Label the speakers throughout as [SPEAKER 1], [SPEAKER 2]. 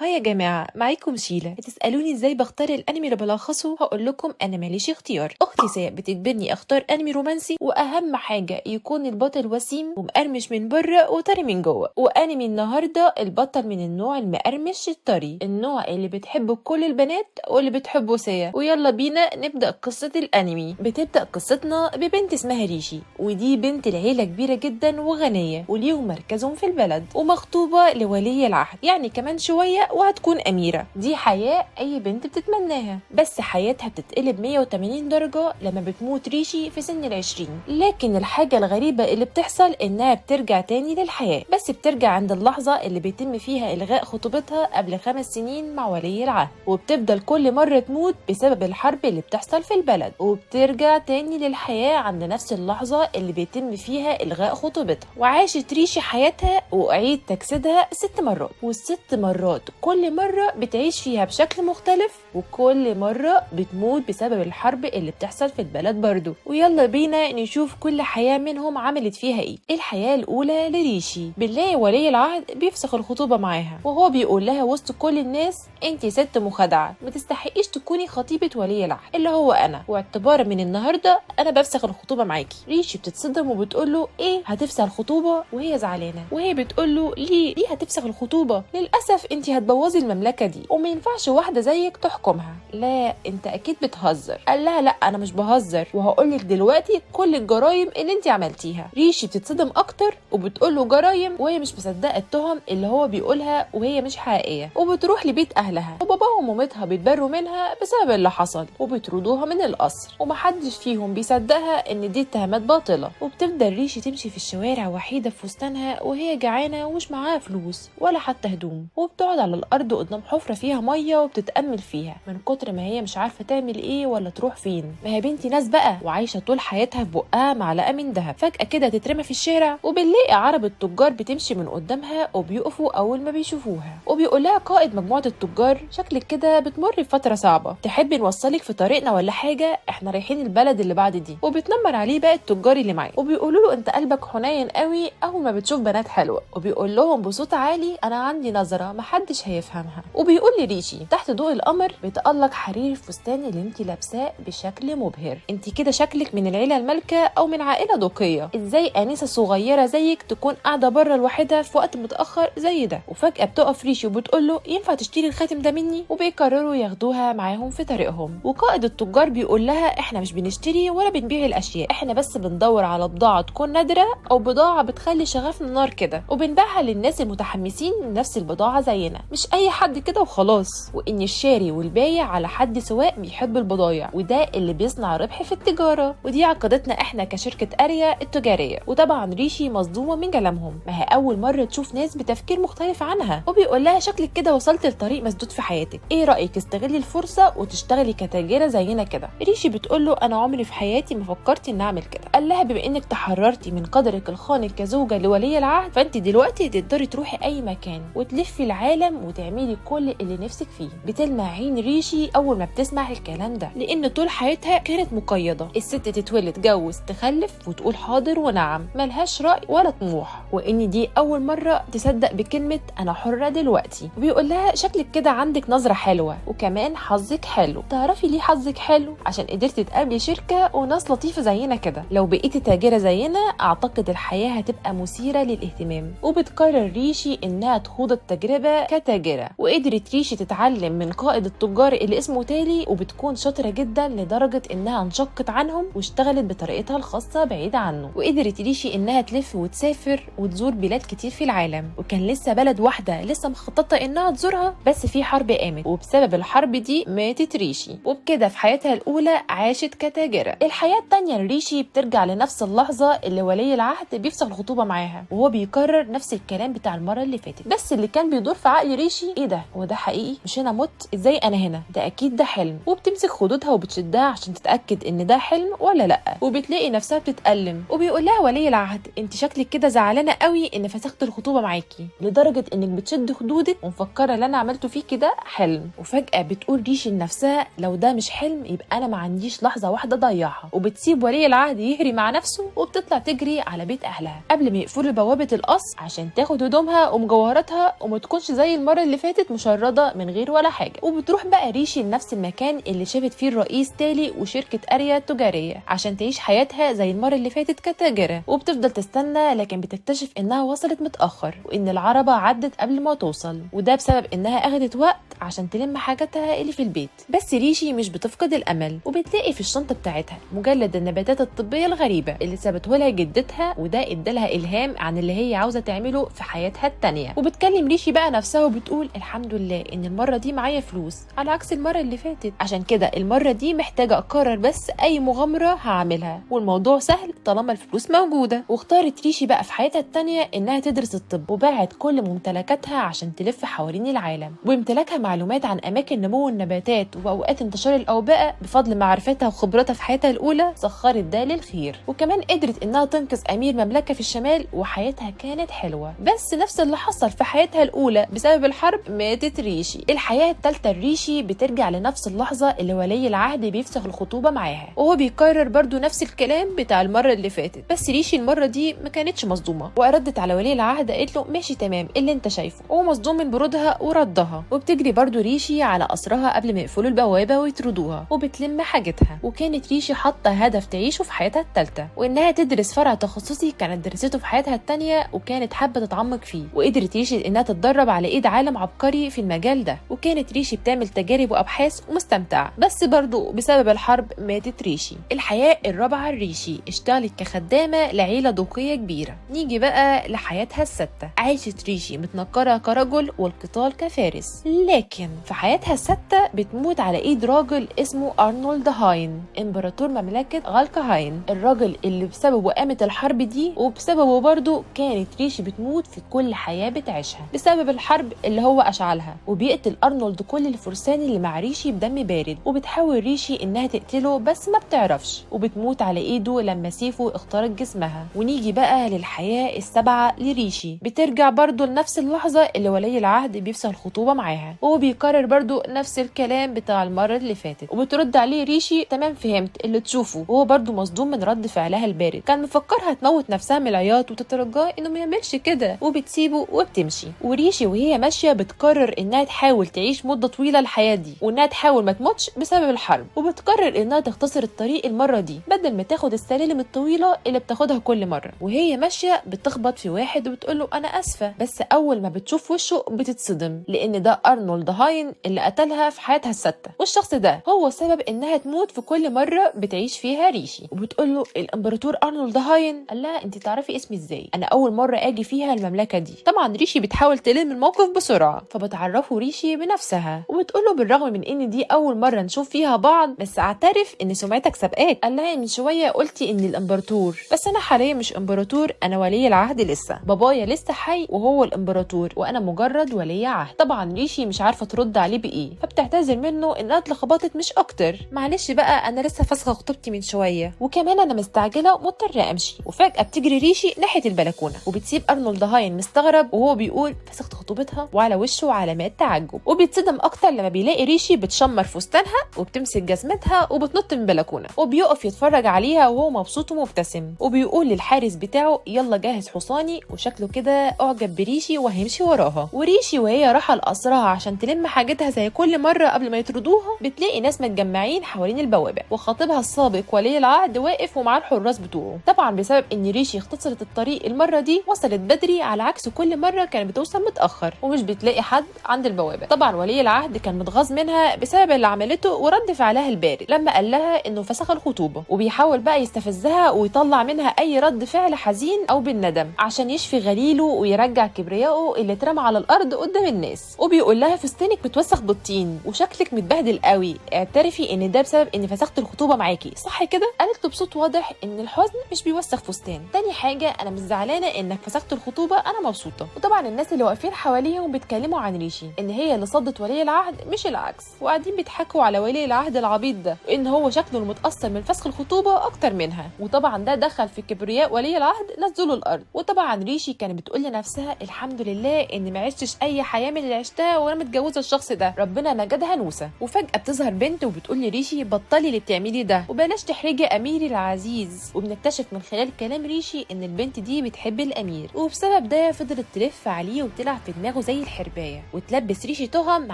[SPEAKER 1] هاي يا جماعة، معاكم شيلة. هتسألوني ازاي بختار الانمي اللي بلخصه؟ هقول لكم انا ماليش اختيار. اختي سيا بتجبرني اختار انمي رومانسي، واهم حاجة يكون البطل وسيم ومقرمش من بره وطري من جوه. وانمي النهاردة البطل من النوع المقرمش الطري، النوع اللي بتحبه كل البنات واللي بتحبه سيا. ويلا بينا نبدأ قصة الانمي. بتبدأ قصتنا ببنت اسمها ريشي، ودي بنت العيلة كبيرة جدا وغنية وليهم مركزهم في البلد، ومخطوبة لولي العهد، يعني كمان شوية وهتكون أميرة. دي حياة أي بنت بتتمناها، بس حياتها بتتقلب 180 درجة لما بتموت ريشي في سن ال20. لكن الحاجة الغريبة اللي بتحصل إنها بترجع تاني للحياة، بس بترجع عند اللحظة اللي بيتم فيها إلغاء خطوبتها قبل 5 سنين مع ولي العهد، وبتفضل كل مرة تموت بسبب الحرب اللي بتحصل في البلد، وبترجع تاني للحياة عند نفس اللحظة اللي بيتم فيها إلغاء خطوبتها. وعاشت ريشي حياتها وأعيد تجسيدها 6 مرات، والست مرات كل مرة بتعيش فيها بشكل مختلف، وكل مرة بتموت بسبب الحرب اللي بتحصل في البلد برضو. ويلا بينا نشوف كل حياة منهم عملت فيها ايه. الحياة الأولى لريشي، بنلاقي ولي العهد بيفسخ الخطوبة معاها، وهو بيقول لها وسط كل الناس انتي ست مخادعة، ما تستحقيش تكوني خطيبة ولي العهد اللي هو أنا، واعتبارا من النهاردة أنا بفسخ الخطوبة معاكي. ريشي بتتصدم وبتقول له ايه هتفسخ الخطوبة؟ وهي زعلانة، وهي بتقول له ليه هتفسخ الخطوبة؟ للأسف انتي هتبوظي المملكة دي، وما ينفعش واحدة زيك تحكمها. لا انت اكيد بتهزر. قال لها لا انا مش بهزر، وهقولك دلوقتي كل الجرايم اللي انتي عملتيها. ريشي بتتصدم اكتر وبتقول له جرايم، وهي مش مصدقة التهم اللي هو بيقولها وهي مش حقيقية، وبتروح لبيت اهلها، وباباها ومامتها بيتبروا منها بسبب اللي حصل وبيطردوها من القصر، ومحدش فيهم بيصدقها ان دي اتهامات باطلة. وبتفضل ريشي تمشي في الشوارع وحيدة في فستانها وهي جعانة ومش معاها فلوس ولا حتى هدوم، وبتقعد على الارض قدام حفرة فيها مية وبتتأمل فيها من كتر ما هي مش عارفة تعمل ايه ولا تروح فين. ما هي بنتي ناس بقى، وعايشة طول حياتها في بقها معلقة من دهب، فجأة كده تترمى في الشارع. وبنلاقي عرب التجار بتمشي من قدامها وبيقفوا اول ما بيشوفوها، وبيقول لها قائد مجموعة التجار شكلك كده بتمر بفترة صعبة، تحبي نوصلك في طريقنا ولا حاجة؟ احنا رايحين البلد اللي بعد دي. وبتنمر عليه بقى التجار اللي معاه، وبيقولوا له انت قلبك حنين قوي اول ما بتشوف بنات حلوة. وبيقول لهم بصوت عالي انا عندي نظرة محدش هيفهمها. وبيقول لريشي تحت ضوء القمر بيتألق حرير الفستان اللي انت لابساه بشكل مبهر، انت كده شكلك من العيله المالكه او من عائله ذوقيه، ازاي انسه صغيره زيك تكون قاعده بره لوحدها في وقت متاخر زي ده؟ وفجاه بتقف ريشي وبتقول له ينفع تشتري الخاتم ده مني؟ وبيقرروا ياخدوها معاهم في طريقهم. وقائد التجار بيقول لها احنا مش بنشتري ولا بنبيع الاشياء، احنا بس بندور على بضاعه تكون نادره او بضاعه بتخلي شغفنا نار كده، وبنبيعها للناس المتحمسين لنفس البضاعه زينا، مش اي حد كده وخلاص. وان الشاري والبايع على حد سواء بيحب البضايع، وده اللي بيصنع ربح في التجاره. ودي عقيدتنا احنا كشركه اريا التجاريه. وطبعا ريشي مصدومه من كلامهم، ما هي اول مره تشوف ناس بتفكير مختلف عنها. وبيقول لها شكلك كده وصلت لطريق مسدود في حياتك، ايه رايك استغلي الفرصه وتشتغلي كتاجره زينا كده؟ ريشي بتقول له انا عمري في حياتي ما فكرت ان اعمل كده. قال لها بما انك تحررتي من قدرك الخانق كزوجه لولي العهد، فانت دلوقتي تقدري تروحي اي مكان وتلفي العالم وتعملي كل اللي نفسك فيه. بتلمع عين ريشي اول ما بتسمع الكلام ده، لان طول حياتها كانت مقيده، الست تتولد تتجوز تخلف وتقول حاضر ونعم، ملهاش راي ولا طموح، وان دي اول مره تصدق بكلمه انا حره دلوقتي. وبيقول لها شكلك كده عندك نظره حلوه، وكمان حظك حلو. تعرفي ليه حظك حلو؟ عشان قدرتي تقابلي شركه وناس لطيفه زينا كده، لو بقيتي تاجره زينا اعتقد الحياه هتبقى مثيره للاهتمام. وبتقرر ريشي انها تخوض التجربه كتاجره، وقدرت ريشي تتعلم من قائد التجار اللي اسمه تالي، وبتكون شاطره جدا لدرجه انها انشقت عنهم واشتغلت بطريقتها الخاصه بعيده عنه. وقدرت ريشي انها تلف وتسافر وتزور بلاد كتير في العالم، وكان لسه بلد واحده لسه مخططه انها تزورها، بس في حرب قامت، وبسبب الحرب دي ماتت ريشي. وبكده في حياتها الاولى عاشت كتاجره. الحياه التانيه لريشي بترجع لنفس اللحظه اللي ولي العهد بيفسخ الخطوبه معاها، وهو بيكرر نفس الكلام بتاع المره اللي فاتت، بس اللي كان بيدور في عقل ريشي ايه ده، هو ده حقيقي؟ مش انا مت؟ ازاي انا هنا؟ ده اكيد ده حلم. وبتمسك خدودها وبتشدها عشان تتاكد ان ده حلم ولا لا، وبتلاقي نفسها بتتألم. وبيقول لها ولي العهد انت شكلك كده زعلانه قوي ان فسخت الخطوبه معاكي، لدرجه انك بتشد خدودك ومفكره اللي انا عملته فيكي ده حلم. وفجاه بتقول ريشي لنفسها لو ده مش حلم يبقى انا ما عنديش لحظه واحده اضيعها، وبتسيب ولي العهد بيهري مع نفسه وبتطلع تجري على بيت اهلها قبل ما يقفلوا بوابه القصر عشان تاخد هدومها ومجوهراتها وما تكونش زي المره اللي فاتت مشرده من غير ولا حاجه. وبتروح بقى ريشي لنفس المكان اللي شافت فيه الرئيس تالي وشركه اريا التجاريه عشان تعيش حياتها زي المره اللي فاتت كتاجره. وبتفضل تستنى لكن بتكتشف انها وصلت متاخر وان العربه عدت قبل ما توصل، وده بسبب انها اخدت وقت عشان تلم حاجاتها اللي في البيت. بس ريشي مش بتفقد الامل وبتلاقي في الشنطه بتاعتها مجلد النباتات الطبيه الغريبه اللي سابته لها جدتها، وده ادالها الهام عن اللي هي عاوزه تعمله في حياتها التانيه. وبتكلم ريشي بقى نفسها وبتقول الحمد لله ان المره دي معايا فلوس على عكس المره اللي فاتت، عشان كده المره دي محتاجه اقرر بس اي مغامره هعملها والموضوع سهل طالما الفلوس موجوده. واختارت ريشي بقى في حياتها التانيه انها تدرس الطب وباعت كل ممتلكاتها عشان تلف حوالين العالم، وامتلاكها معلومات عن اماكن نمو النباتات واوقات انتشار الاوبئه بفضل معرفتها وخبرتها في حياتها الاولى سخرت ده للخير. وكمان قدرت انها تنقذ امير مملكه في الشمال وحياتها كانت حلوه. بس نفس اللي حصل في حياتها الاولى بسبب الحرب ماتت ريشي. الحياه الثالثه الريشي بترجع لنفس اللحظه اللي ولي العهد بيفسخ الخطوبه معاها، وهو بيكرر برضو نفس الكلام بتاع المره اللي فاتت. بس ريشي المره دي ما كانتش مصدومه وردت على ولي العهد قالت له ماشي تمام اللي انت شايفه، وهو مصدوم من برودها وردها. وبتجري برضو ريشي على قصرها قبل ما يقفلوا البوابه ويطردوها وبتلم حاجتها. وكانت ريشي حاطه هدف تعيشه في حياتها الثالثه وانها تدرس فرع تخصصي كانت درسته في حياتها الثانيه وكانت حابه تتعمق فيه. وقدرت ريشي انها تتدرب على ايد عالم عبقري في المجال ده، وكانت ريشي بتعمل تجارب وابحاث ومستمتعه. بس برضو بسبب الحرب ماتت ريشي. الحياه الرابعه الريشي اشتغلت كخدامه لعيله دوقيه كبيره. نيجي بقى لحياتها السادسه. عاشت ريشي متنكره كرجل والقتال كفارس، لكن في حياتها السادسه بتموت على ايد راجل اسمه ارنولد هاين امبراطور مملكه غالكهاين، الراجل اللي بسببه قامت الحرب دي وبسببه برضو كانت ريشي بتموت في كل حياه بتعيشها بسبب الحرب اللي هو اشعلها. وبيقتل ارنولد كل الفرسان اللي مع ريشي بدم بارد، وبتحاول ريشي انها تقتله بس ما بتعرفش وبتموت على ايده لما سيفه اخترق جسمها. ونيجي بقى للحياه السابعه لريشي. بترجع برضو لنفس اللحظه اللي ولي العهد بيفسخ الخطوبه معاها، وهو بيكرر برضو نفس الكلام بتاع المره اللي فاتت. وبترد عليه ريشي تمام فهمت اللي تشوفه، وهو برضو مصدوم من رد فعلها البارد. كان مفكرها تموت نفسها من العياط وتترجاه انه ما يعملش كده وبتسيبه وبتمشي. وريشي وهي ماشيه بتقرر انها تحاول تعيش مده طويله الحياه دي وانها تحاول ما تموتش بسبب الحرب، وبتقرر انها تختصر الطريق المره دي بدل ما تاخد السلالم الطويله اللي بتاخدها كل مره. وهي ماشيه بتخبط في واحد وبتقول له انا اسفه، بس اول ما بتشوف وشه بتتصدم لان ده ارنولد هاين اللي قتلها في حياتها السادسه، والشخص ده هو سبب انها تموت في كل مره بتعيش فيها ريشي. وبتقول له الامبراطور ارنولد هاين. قال لها انت تعرفي اسمي ازاي؟ انا اول مره اجي فيها المملكه دي. طبعا ريشي بتحاول تلم الموقف بسرعه فبتعرفه ريشي بنفسها وبتقول له بالرغم من ان دي اول مره نشوف فيها بعض بس اعترف ان سمعتك سابقاك. قال لها من شويه قلتي ان الامبراطور، بس انا حاليا مش امبراطور، انا ولي العهد لسه، بابايا لسه حي وهو الامبراطور وانا مجرد ولي عهد. طبعا ريشي مش عارفه ترد عليه بايه فبتعتذر منه انها اتلخبطت مش اكتر. معلش بقى انا لسه فاسخه خطوبتي من شويه وكمان انا مستعجله ومضطره امشي. وفجاه بتجري ريشي ناحيه البلكونه وبتسيب ارنولد هاين مستغرب وهو بيقول فسخت خطوبتها وعلى وشه علامات تعجب. وبيتصدم اكتر لما بيلاقي ريشي بتشمر فستانها وبتمسك جزمتها وبتنط من البلكونه وبيقف يتفرج عليها وهو مبسوط ومبتسم. وبيقول للحارس بتاعه يلا جهز حصاني، وشكله كده اعجب بريشي وهيمشي وراها. وريشي وهي رايحه لقصرها عشان تلم حاجتها زي كل مره قبل ما يطردوها بتلاقي ناس متجمعين حوالين البوابه وخطيبها السابق ولي العهد واقف ومعاه الحراس بتوعه. طبعا بسبب ان ريشي اختصرت الطريق المره دي وصلت بدري على عكس كل مره كانت بتوصل متاخر ومش بتلاقي حد عند البوابه. طبعا ولي العهد كان متغاظ منها بسبب اللي عملته ورد فعلها البارد لما قال لها انه فسخ الخطوبه، وبيحاول بقى يستفزها ويطلع منها اي رد فعل حزين او بالندم عشان يشفي غليله ويرجع كبريائه اللي اترمى على الارض قدام الناس. وبيقول لها فستانك متوسخ بالطين وشكلك متبهدل قوي، اعترفي ان ده بسبب ان فسخت الخطوبه معاكي صح كده؟ قالت له بصوت واضح ان الحزن مش بيوسخ فستان. تاني حاجه انا مش زعلانه انك فسخت الخطوبه، انا مبسوطه. وطبعا الناس اللي واقفين حواليهم بيتكلموا عن ريشي ان هي اللي صدت ولي العهد مش العكس، وقاعدين بيضحكوا على ولي العهد العبيط ده وان هو شكله المتاثر من فسخ الخطوبه اكتر منها. وطبعا ده دخل في كبرياء ولي العهد نزله الارض. وطبعا ريشي كانت بتقول لنفسها الحمد لله ان ما عشتش اي حياه من اللي عشتها وانا متجوزه متجوزه الشخص ده، ربنا نجدها نوسه. وفجاه بتظهر بنت وبتقول لريشي بطلي اللي بتعمليه ده وبلاش تحرجي اميري العزيز. وبنكتشف من خلال كلام ريشي ان البنت دي بتحب الامير، وبسبب ده فضلت تلف عليه وتلعب في دماغه زي الحربايه، وتلبس ريشي تهم ما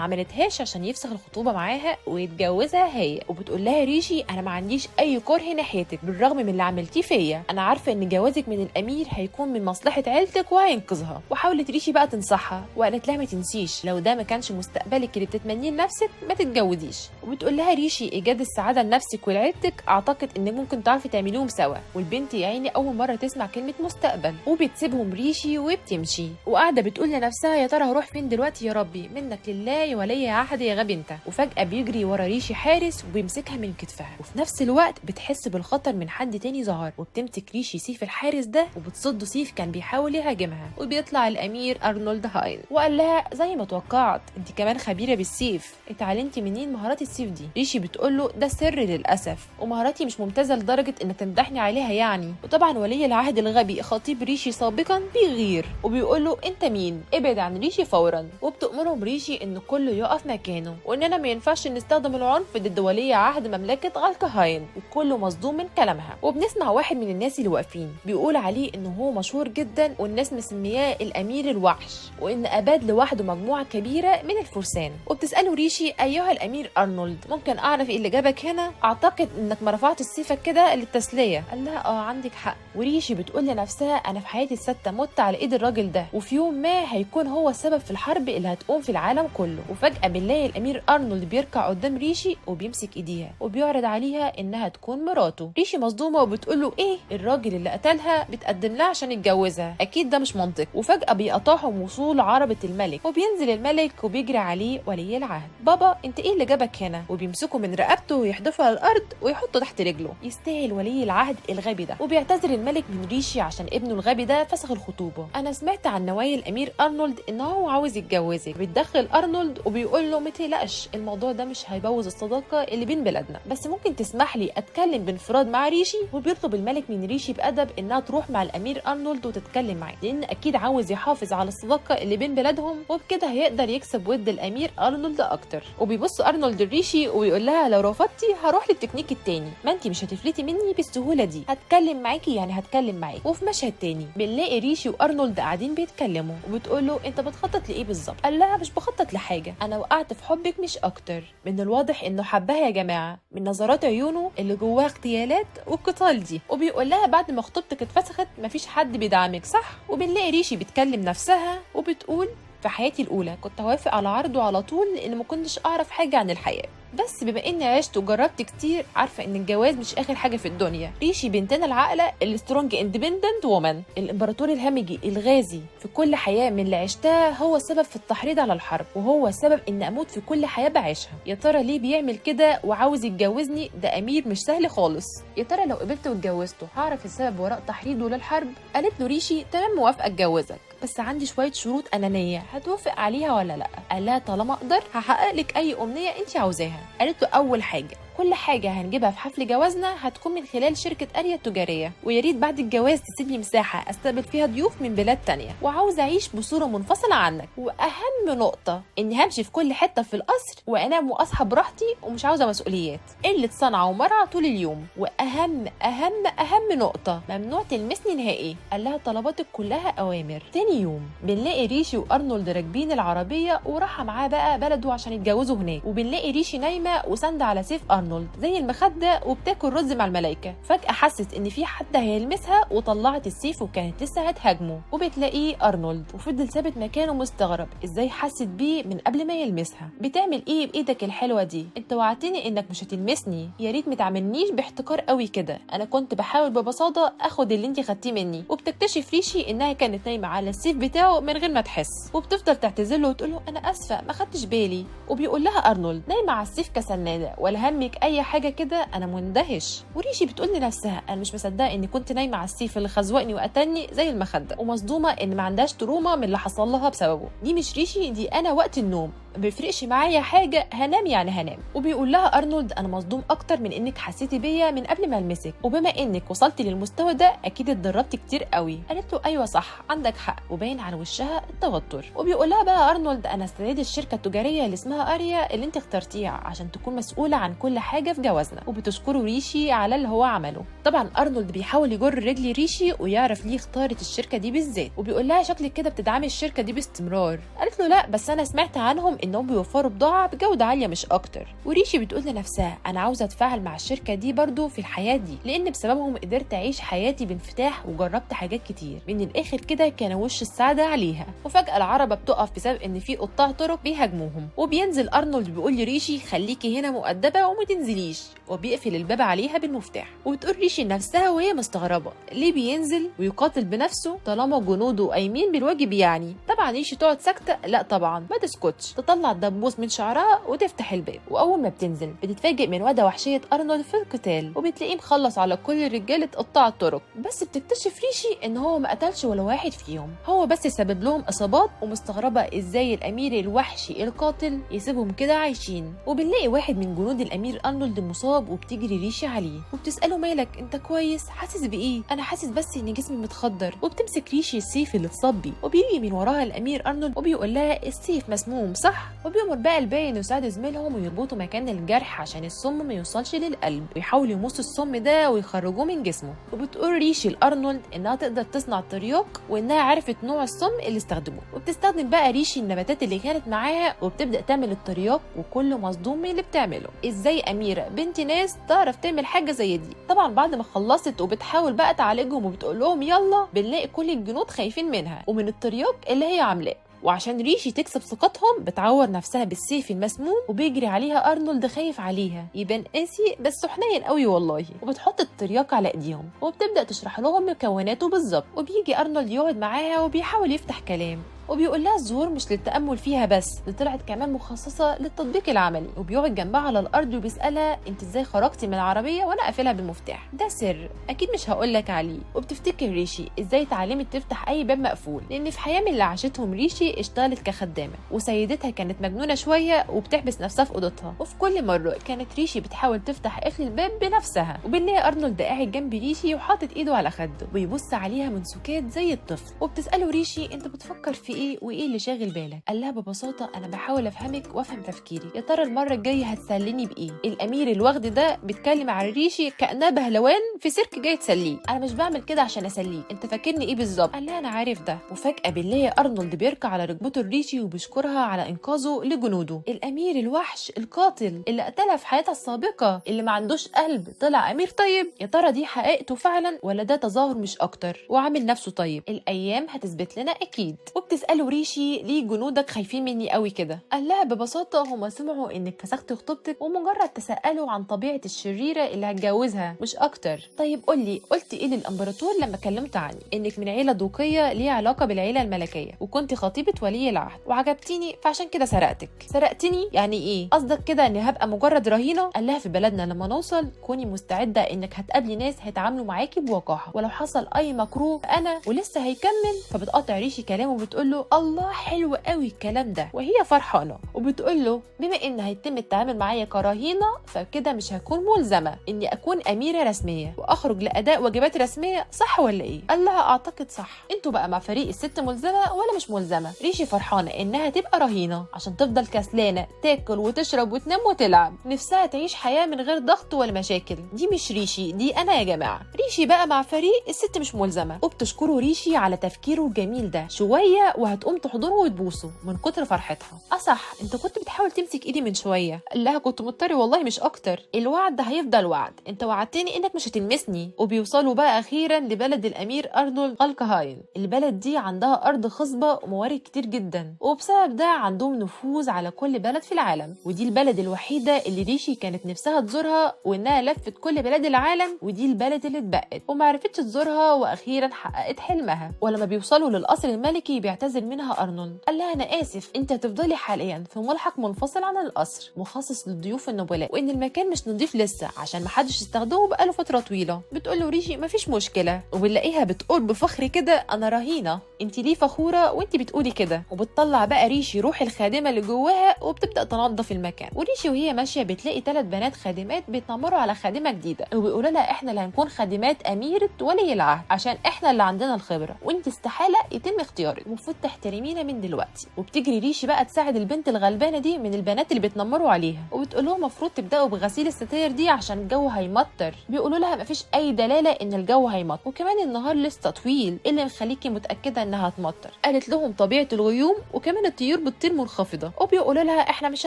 [SPEAKER 1] عملتهاش عشان يفسخ الخطوبه معاها ويتجوزها هي. وبتقول لها ريشي انا ما عنديش اي كره ناحيتك بالرغم من اللي عملتيه فيا، انا عارفه ان جوازك من الامير هيكون من مصلحه عيلتك وهينقذها. وحاولت ريشي بقى تنصحها وقالت لها ما تنسيش لو ده ما كانش مستقبلك اللي بتتمنيه لنفسك ما تتجوزيش. وبتقول لها ريشي ايجاد السعاده لنفسك ولعيلتك اعتقد انك ممكن تعرفي تعمليهم سوا. والبنت يا عيني اول مره تسمع كلمه مستقبل، وبتسيبهم ريشي وبتمشي وقاعده بتقول لنفسها يا ترى هروح فين دلوقتي يا ربي، منك لله يا ولي عهد يا غبي انت. وفجاه بيجري ورا ريشي حارس وبيمسكها من كتفها، وفي نفس الوقت بتحس بالخطر من حد تاني ظهر، وبتمسك ريشي سيف الحارس ده وبتصده سيف كان بيحاول يهاجمها. وبيطلع الامير ارنولد هاين وقال لها زي ما توقعت انت كمان خبيره بالسيف، اتعلمتي منين مهارات السيف دي؟ ريشي بتقول له ده سر للاسف، ومهاراتي مش ممتازه لدرجه انك تمدحني عليها يعني. وطبعا ولي العهد الغبي خطيب ريشي سابقا بيغير وبيقول له انت مين؟ ابعد عن ريشي فورا. وبتأمرهم ريشي ان كله يقف مكانه واننا ما ينفعش نستخدم العنف ضد ولي عهد مملكه غالكهاين، وكله مصدوم من كلامها. وبنسمع واحد من الناس اللي واقفين بيقول عليه انه هو مشهور جدا والناس مسمياه الامير الوحش، وان اباد لوحده مجموعه كبيره من الفرسان. وبتساله ريشي ايها الامير ارنولد ممكن اعرف ايه اللي جابك هنا؟ اعتقد انك ما رفعتش سيفك كده للتسليه. قال لها عندك حق. وريشي بتقول لنفسها انا في حياتي السادسه مت على ايد الراجل ده، وفي يوم ما هيكون هو السبب في الحرب اللي هتقوم في العالم كله. وفجاه بنلاقي الامير ارنولد بيركع قدام ريشي وبيمسك ايديها وبيعرض عليها انها تكون مراته. ريشي مصدومه وبتقول له ايه؟ الراجل اللي قتلها بتقدم لها عشان يتجوزها، اكيد ده مش منطق. وفجاه بيقطعهم وصول عربه الملك، وبينزل الملك وبيجري عليه ولي العهد. بابا انت ايه اللي جابك هنا؟ وبيمسكوا من رقبته ويحدفوا على الارض ويحطوا تحت رجله. يستاهل ولي العهد الغبي ده. وبيعتذر الملك من ريشي عشان ابنه الغبي ده فسخ الخطوبه. انا سمعت عن نوايا الامير ارنولد ان هو عاوز يتجوزك. بيتدخل ارنولد وبيقول له ما تقلقش الموضوع ده مش هيبوظ الصداقه اللي بين بلادنا، بس ممكن تسمح لي اتكلم بانفراد مع ريشي. وبيطلب الملك من ريشي بادب انها تروح مع الامير ارنولد وتتكلم معاه، لان اكيد عاوز يحافظ على الصداقه اللي بين بلادهم، وبكده هيقدر يكسب ود الامير ارنولد اكتر. وبيبص ارنولد لريشي ويقول لها لو رفضتي هروح للتكنيك التاني، ما انت مش هتفلتي مني بالسهوله دي، هتكلم معاكي يعني هتكلم معاكي. وفي مشهد تاني بنلاقي ريشي وارنولد قاعدين بيتكلموا، وبتقول له انت بتخطط لايه بالظبط؟ قال لها مش بخطط لحاجه، انا وقعت في حبك مش اكتر. من الواضح انه حبها يا جماعه من نظرات عيونه اللي جواها اغتيالات والقتال دي. وبيقول لها بعد ما خطوبتك اتفسخت مفيش حد بيدعمك صح؟ وبنلاقي ريشي بتكلم نفسها وبتقول في حياتي الاولى كنت هوافق على عرضه على طول لان ما كنتش اعرف حاجه عن الحياه، بس بما اني عشت وجربت كتير عارفه ان الجواز مش اخر حاجه في الدنيا. ريشي بنتنا العاقله السترونج اندبندنت وومن، الامبراطور الهمجي الغازي في كل حياه من اللي عشتها هو السبب في التحريض على الحرب، وهو السبب ان اموت في كل حياه بعيشها. يا ترى ليه بيعمل كده وعاوز يتجوزني؟ ده امير مش سهل خالص. يا ترى لو قبلت واتجوزته هعرف السبب وراء تحريضه للحرب؟ قالت له ريشي تمام موافقه اتجوزك، بس عندي شويه شروط انانيه هتوافق عليها ولا لا؟ قال لها طالما اقدر هحقق لك اي امنيه انت عاوزاها. قالت له اول حاجه كل حاجه هنجيبها في حفل جوازنا هتكون من خلال شركه اريا التجاريه، ويا ريت بعد الجواز تسيب لي مساحه استقبل فيها ضيوف من بلاد تانية، وعاوز اعيش بصوره منفصله عنك. واهم نقطه اني همشي في كل حته في القصر وانام واصحى براحتي ومش عاوزه مسؤوليات، قله صنعه ومرعى طول اليوم. واهم اهم اهم نقطه ممنوع تلمسني نهائي. قال لها طلباتك كلها اوامر. تاني يوم بنلاقي ريشي وارنولد راكبين العربيه وراحه معاه بقى بلده عشان يتجوزوا هناك، وبنلاقي ريشي نايمه وساندة على سيف ارنولد زي المخده وبتاكل رز مع الملائكه. فجاه حست ان في حد هيلمسها وطلعت السيف وكانت لسه هتهاجمه، وبتلاقيه ارنولد وفضل ثابت مكانه مستغرب ازاي حست بيه من قبل ما يلمسها. بتعمل ايه بايدك الحلوه دي؟ انت وعدتني انك مش هتلمسني، يا ريت ما تعاملنيش باحتقار قوي كده، انا كنت بحاول ببساطه اخد اللي انت خدتيه مني. وبتكتشف ريشي انها كانت نايمه على السيف بتاعه من غير ما تحس، وبتفضل تعتذر له وتقول له انا اسفه ما خدتش بالي. وبيقول لها ارنولد نايمه على السيف كسناده ولا همك اي حاجه كده؟ انا مندهش. وريشي بتقول لنفسها انا مش مصدقه اني كنت نايمه على السيف اللي خزوقني وقتلني زي المخده، ومصدومه ان ما عندهاش تروما من اللي حصل لها بسببه. دي مش ريشي، دي انا وقت النوم. ما بيفرقش معايا حاجه، هنام يعني هنام. وبيقول لها ارنولد انا مصدوم اكتر من انك حسيتي بيا من قبل ما المسك، وبما انك وصلتي للمستوى ده اكيد اتدربتي كتير قوي. قالت له ايوه صح عندك حق، وباين على وشها التوتر. وبيقول لها بقى ارنولد انا استدعيت الشركه التجاريه اللي اسمها اريا اللي انت اخترتيها عشان تكون مسؤوله عن كل حاجه في جوازنا، وبتشكره ريشي على اللي هو عمله. طبعا ارنولد بيحاول يجر رجل ريشي ويعرف ليه اختارت الشركه دي بالذات، وبيقول لها شكلك كده بتدعمي الشركه دي باستمرار. قالت له لا بس انا سمعت عنهم انهم بيوفروا بضاعه بجوده عاليه مش اكتر. وريشي بتقول لنفسها انا عاوزه اتفاعل مع الشركه دي برضو في الحياه دي، لان بسببهم قدرت اعيش حياتي بانفتاح وجربت حاجات كتير. من الاخر كده كان وش السعاده عليها. وفجاه العربه بتقف بسبب ان في قطاع طرق بيهاجموهم، وبينزل ارنولد بيقول لريشي خليكي هنا مؤدبه وما تنزليش، وبيقفل الباب عليها بالمفتاح. وتقول ريشي لنفسها وهي مستغربه ليه بينزل ويقاتل بنفسه طالما جنوده قايمين بالواجب يعني. طبعا ريشي تقعد ساكته، لا طبعا ما تسكتش، تطلع الدبوس من شعرها وتفتح الباب. واول ما بتنزل بتتفاجئ من وضع وحشيه ارنولد في القتال، وبتلاقيه مخلص على كل رجاله قطاع الطرق. بس بتكتشف ريشي ان هو ما قتلش ولا واحد فيهم، هو بس سبب لهم اصابات، ومستغربه ازاي الامير الوحشي القاتل يسيبهم كده عايشين. وبنلاقي واحد من جنود الامير ارنولد مصاب، وبتجري ريشي عليه وبتساله مالك انت كويس، حاسس بايه؟ انا حاسس بس ان جسمي متخدر. وبتمسك ريشي السيف اللي اتصاب بيه، وبيجي من وراها الامير ارنولد وبيقول لها السيف مسموم صح؟ وبيأمر بقى الباقي انه يساعد زميلهم ويربطوا مكان الجرح عشان السم ما يوصلش للقلب، ويحاولوا يمصوا السم ده ويخرجوه من جسمه. وبتقول ريشي لارنولد انها تقدر تصنع ترياق، وانها عرفت نوع السم اللي استخدموه. وبتستخدم بقى ريشي النباتات اللي كانت معاها، وبتبدا تعمل الترياق، وكل مصدوم من اللي بتعمله. ازاي اميره بنت ناس تعرف تعمل حاجه زي دي؟ طبعا بعد ما خلصت وبتحاول بقى تعالجهم وبتقول لهم يلا، بنلاقي كل الجنود خايفين منها ومن الترياق اللي هي عاملاه. وعشان ريشي تكسب ثقتهم بتعور نفسها بالسيف المسموم، وبيجري عليها ارنولد خايف عليها، يبان قاسي بس حنين قوي والله. وبتحط الترياق على ايديهم وبتبدا تشرح لهم مكوناته بالظبط. وبيجي ارنولد يقعد معاها وبيحاول يفتح كلام، وبيقول لها الزهور مش للتأمل فيها بس، دي طلعت كمان مخصصة للتطبيق العملي. وبيقعد جنبها على الأرض وبيسألها انت ازاي خرجتي من العربية وانا قافلها بالمفتاح؟ ده سر اكيد مش هقولك عليه. وبتفتكر ريشي ازاي اتعلمت تفتح اي باب مقفول، لان في حياة من اللي عاشتهم ريشي اشتغلت كخدامة، وسيدتها كانت مجنونة شوية وبتحبس نفسها في اوضتها، وفي كل مرة كانت ريشي بتحاول تفتح قفل الباب بنفسها. وبنلاقي ارنولد قاعد جنب ريشي وحاطط ايده على خده وبيبص عليها من سكات زي الطفل. وبتسأله ريشي انت بتفكر في ايه وايه اللي شاغل بالك؟ قال لها ببساطه انا بحاول افهمك وافهم تفكيري، يا ترى المره الجايه هتسليني بايه؟ الامير الوغد ده بيتكلم على ريشي كانها بهلوان في سيرك جاي تسليه، انا مش بعمل كده عشان اسليه، انت فاكرني ايه بالظبط؟ قال لها انا عارف ده. وفجاه بنلاقي ارنولد بيركع على ركبته الريشي وبيشكرها على انقاذه لجنوده. الامير الوحش القاتل اللي قتلها في حياتها السابقه، اللي ما عندوش قلب، طلع امير طيب. يا ترى دي حقيقته فعلا ولا ده تظاهر مش اكتر وعامل نفسه طيب؟ الايام هتثبت لنا اكيد. وبتساله ريشي ليه جنودك خايفين مني قوي كده؟ قال لها ببساطه هما سمعوا انك فسختي خطوبتك ومجرد تسالوا عن طبيعه الشريره اللي هتجوزها مش اكتر. طيب قولي قلت ايه للامبراطور لما كلمت عني انك من عيله دوقيه ليها علاقه بالعيله الملكيه، وكنت خطيبه ولي العهد وعجبتيني فعشان كده سرقتك؟ سرقتني يعني ايه؟ قصدك كده اني هبقى مجرد رهينه؟ قال لها في بلدنا لما نوصل كوني مستعده انك هتقابلي ناس هيتعاملوا معاكي بوقاحه، ولو حصل اي مكروه انا. ولسه هيكمل فبتقاطع ريشي كلامه وبتقول له الله حلو قوي الكلام ده، وهي فرحانه وبتقول له بما ان هيتم التعامل معايا كرهينه فكده مش هكون ملزمه اني اكون اميره رسميه واخرج لاداء واجبات رسميه، صح ولا ايه؟ قال لها اعتقد صح. انتوا بقى مع فريق الست ملزمه ولا مش ملزمه؟ ريشي فرحانه انها تبقى رهينه عشان تفضل كسلانه تاكل وتشرب وتنام وتلعب، نفسها تعيش حياه من غير ضغط ولا مشاكل. دي مش ريشي، دي انا يا جماعه. ريشي بقى مع فريق الست مش ملزمه، وبتشكره ريشي على تفكيره الجميل ده شويه، وهتقوم تحضنه وتبوسه من كتر فرحتها. صح انت كنت بتحاول تمسك ايدي من شويه. قال لها كنت مضطر والله مش اكتر، الوعد ده هيفضل وعد، انت وعدتني انك مش هتلمسني. وبيوصلوا بقى اخيرا لبلد الامير ارنولد غالكهاين. البلد دي عندها ارض خصبه وموارد كتير جدا، وبسبب ده عندهم نفوذ على كل بلد في العالم. ودي البلد الوحيده اللي ريشي كانت نفسها تزورها، وانها لفت كل بلاد العالم، ودي البلد اللي اتبقت وما عرفتش تزورها، واخيرا حققت حلمها. ولما بيوصلوا للقصر الملكي بيعتذر بيعتذر منها ارنولد. قال لها انا اسف، انت هتفضلي حاليا في ملحق منفصل عن القصر مخصص للضيوف النبلاء، وان المكان مش نضيف لسه عشان محدش استخدمه بقاله فتره طويله. بتقول له ريشي مفيش مشكله، وبنلاقيها بتقول بفخر كده انا رهينه، انت ليه فخوره وانت بتقولي كده؟ وبتطلع بقى ريشي روح الخادمه اللي جواها وبتبدا تنظف المكان. وريشي وهي ماشيه بتلاقي 3 بنات خادمات بيتنمروا على خادمه جديده، وبيقولوا لها احنا اللي هنكون خادمات اميره ولي العهد عشان احنا اللي عندنا الخبره، وانت استحاله يتم اختيارك، المفروض تحترمينا من دلوقتي. وبتجري ريشي بقى تساعد البنت الغلبانه دي من البنات اللي بيتنمروا عليها، وبتقول لهم المفروض تبداوا بغسيل الستاير دي عشان الجو هيمطر. بيقولوا لها مفيش اي دلاله ان الجو هيمطر، وكمان النهار لسه طويل، ايه اللي مخليكي متاكده انها هتمطر؟ قالت لهم طبيعه الغيوم، وكمان الطيور بتطير منخفضه. وبيقولوا لها احنا مش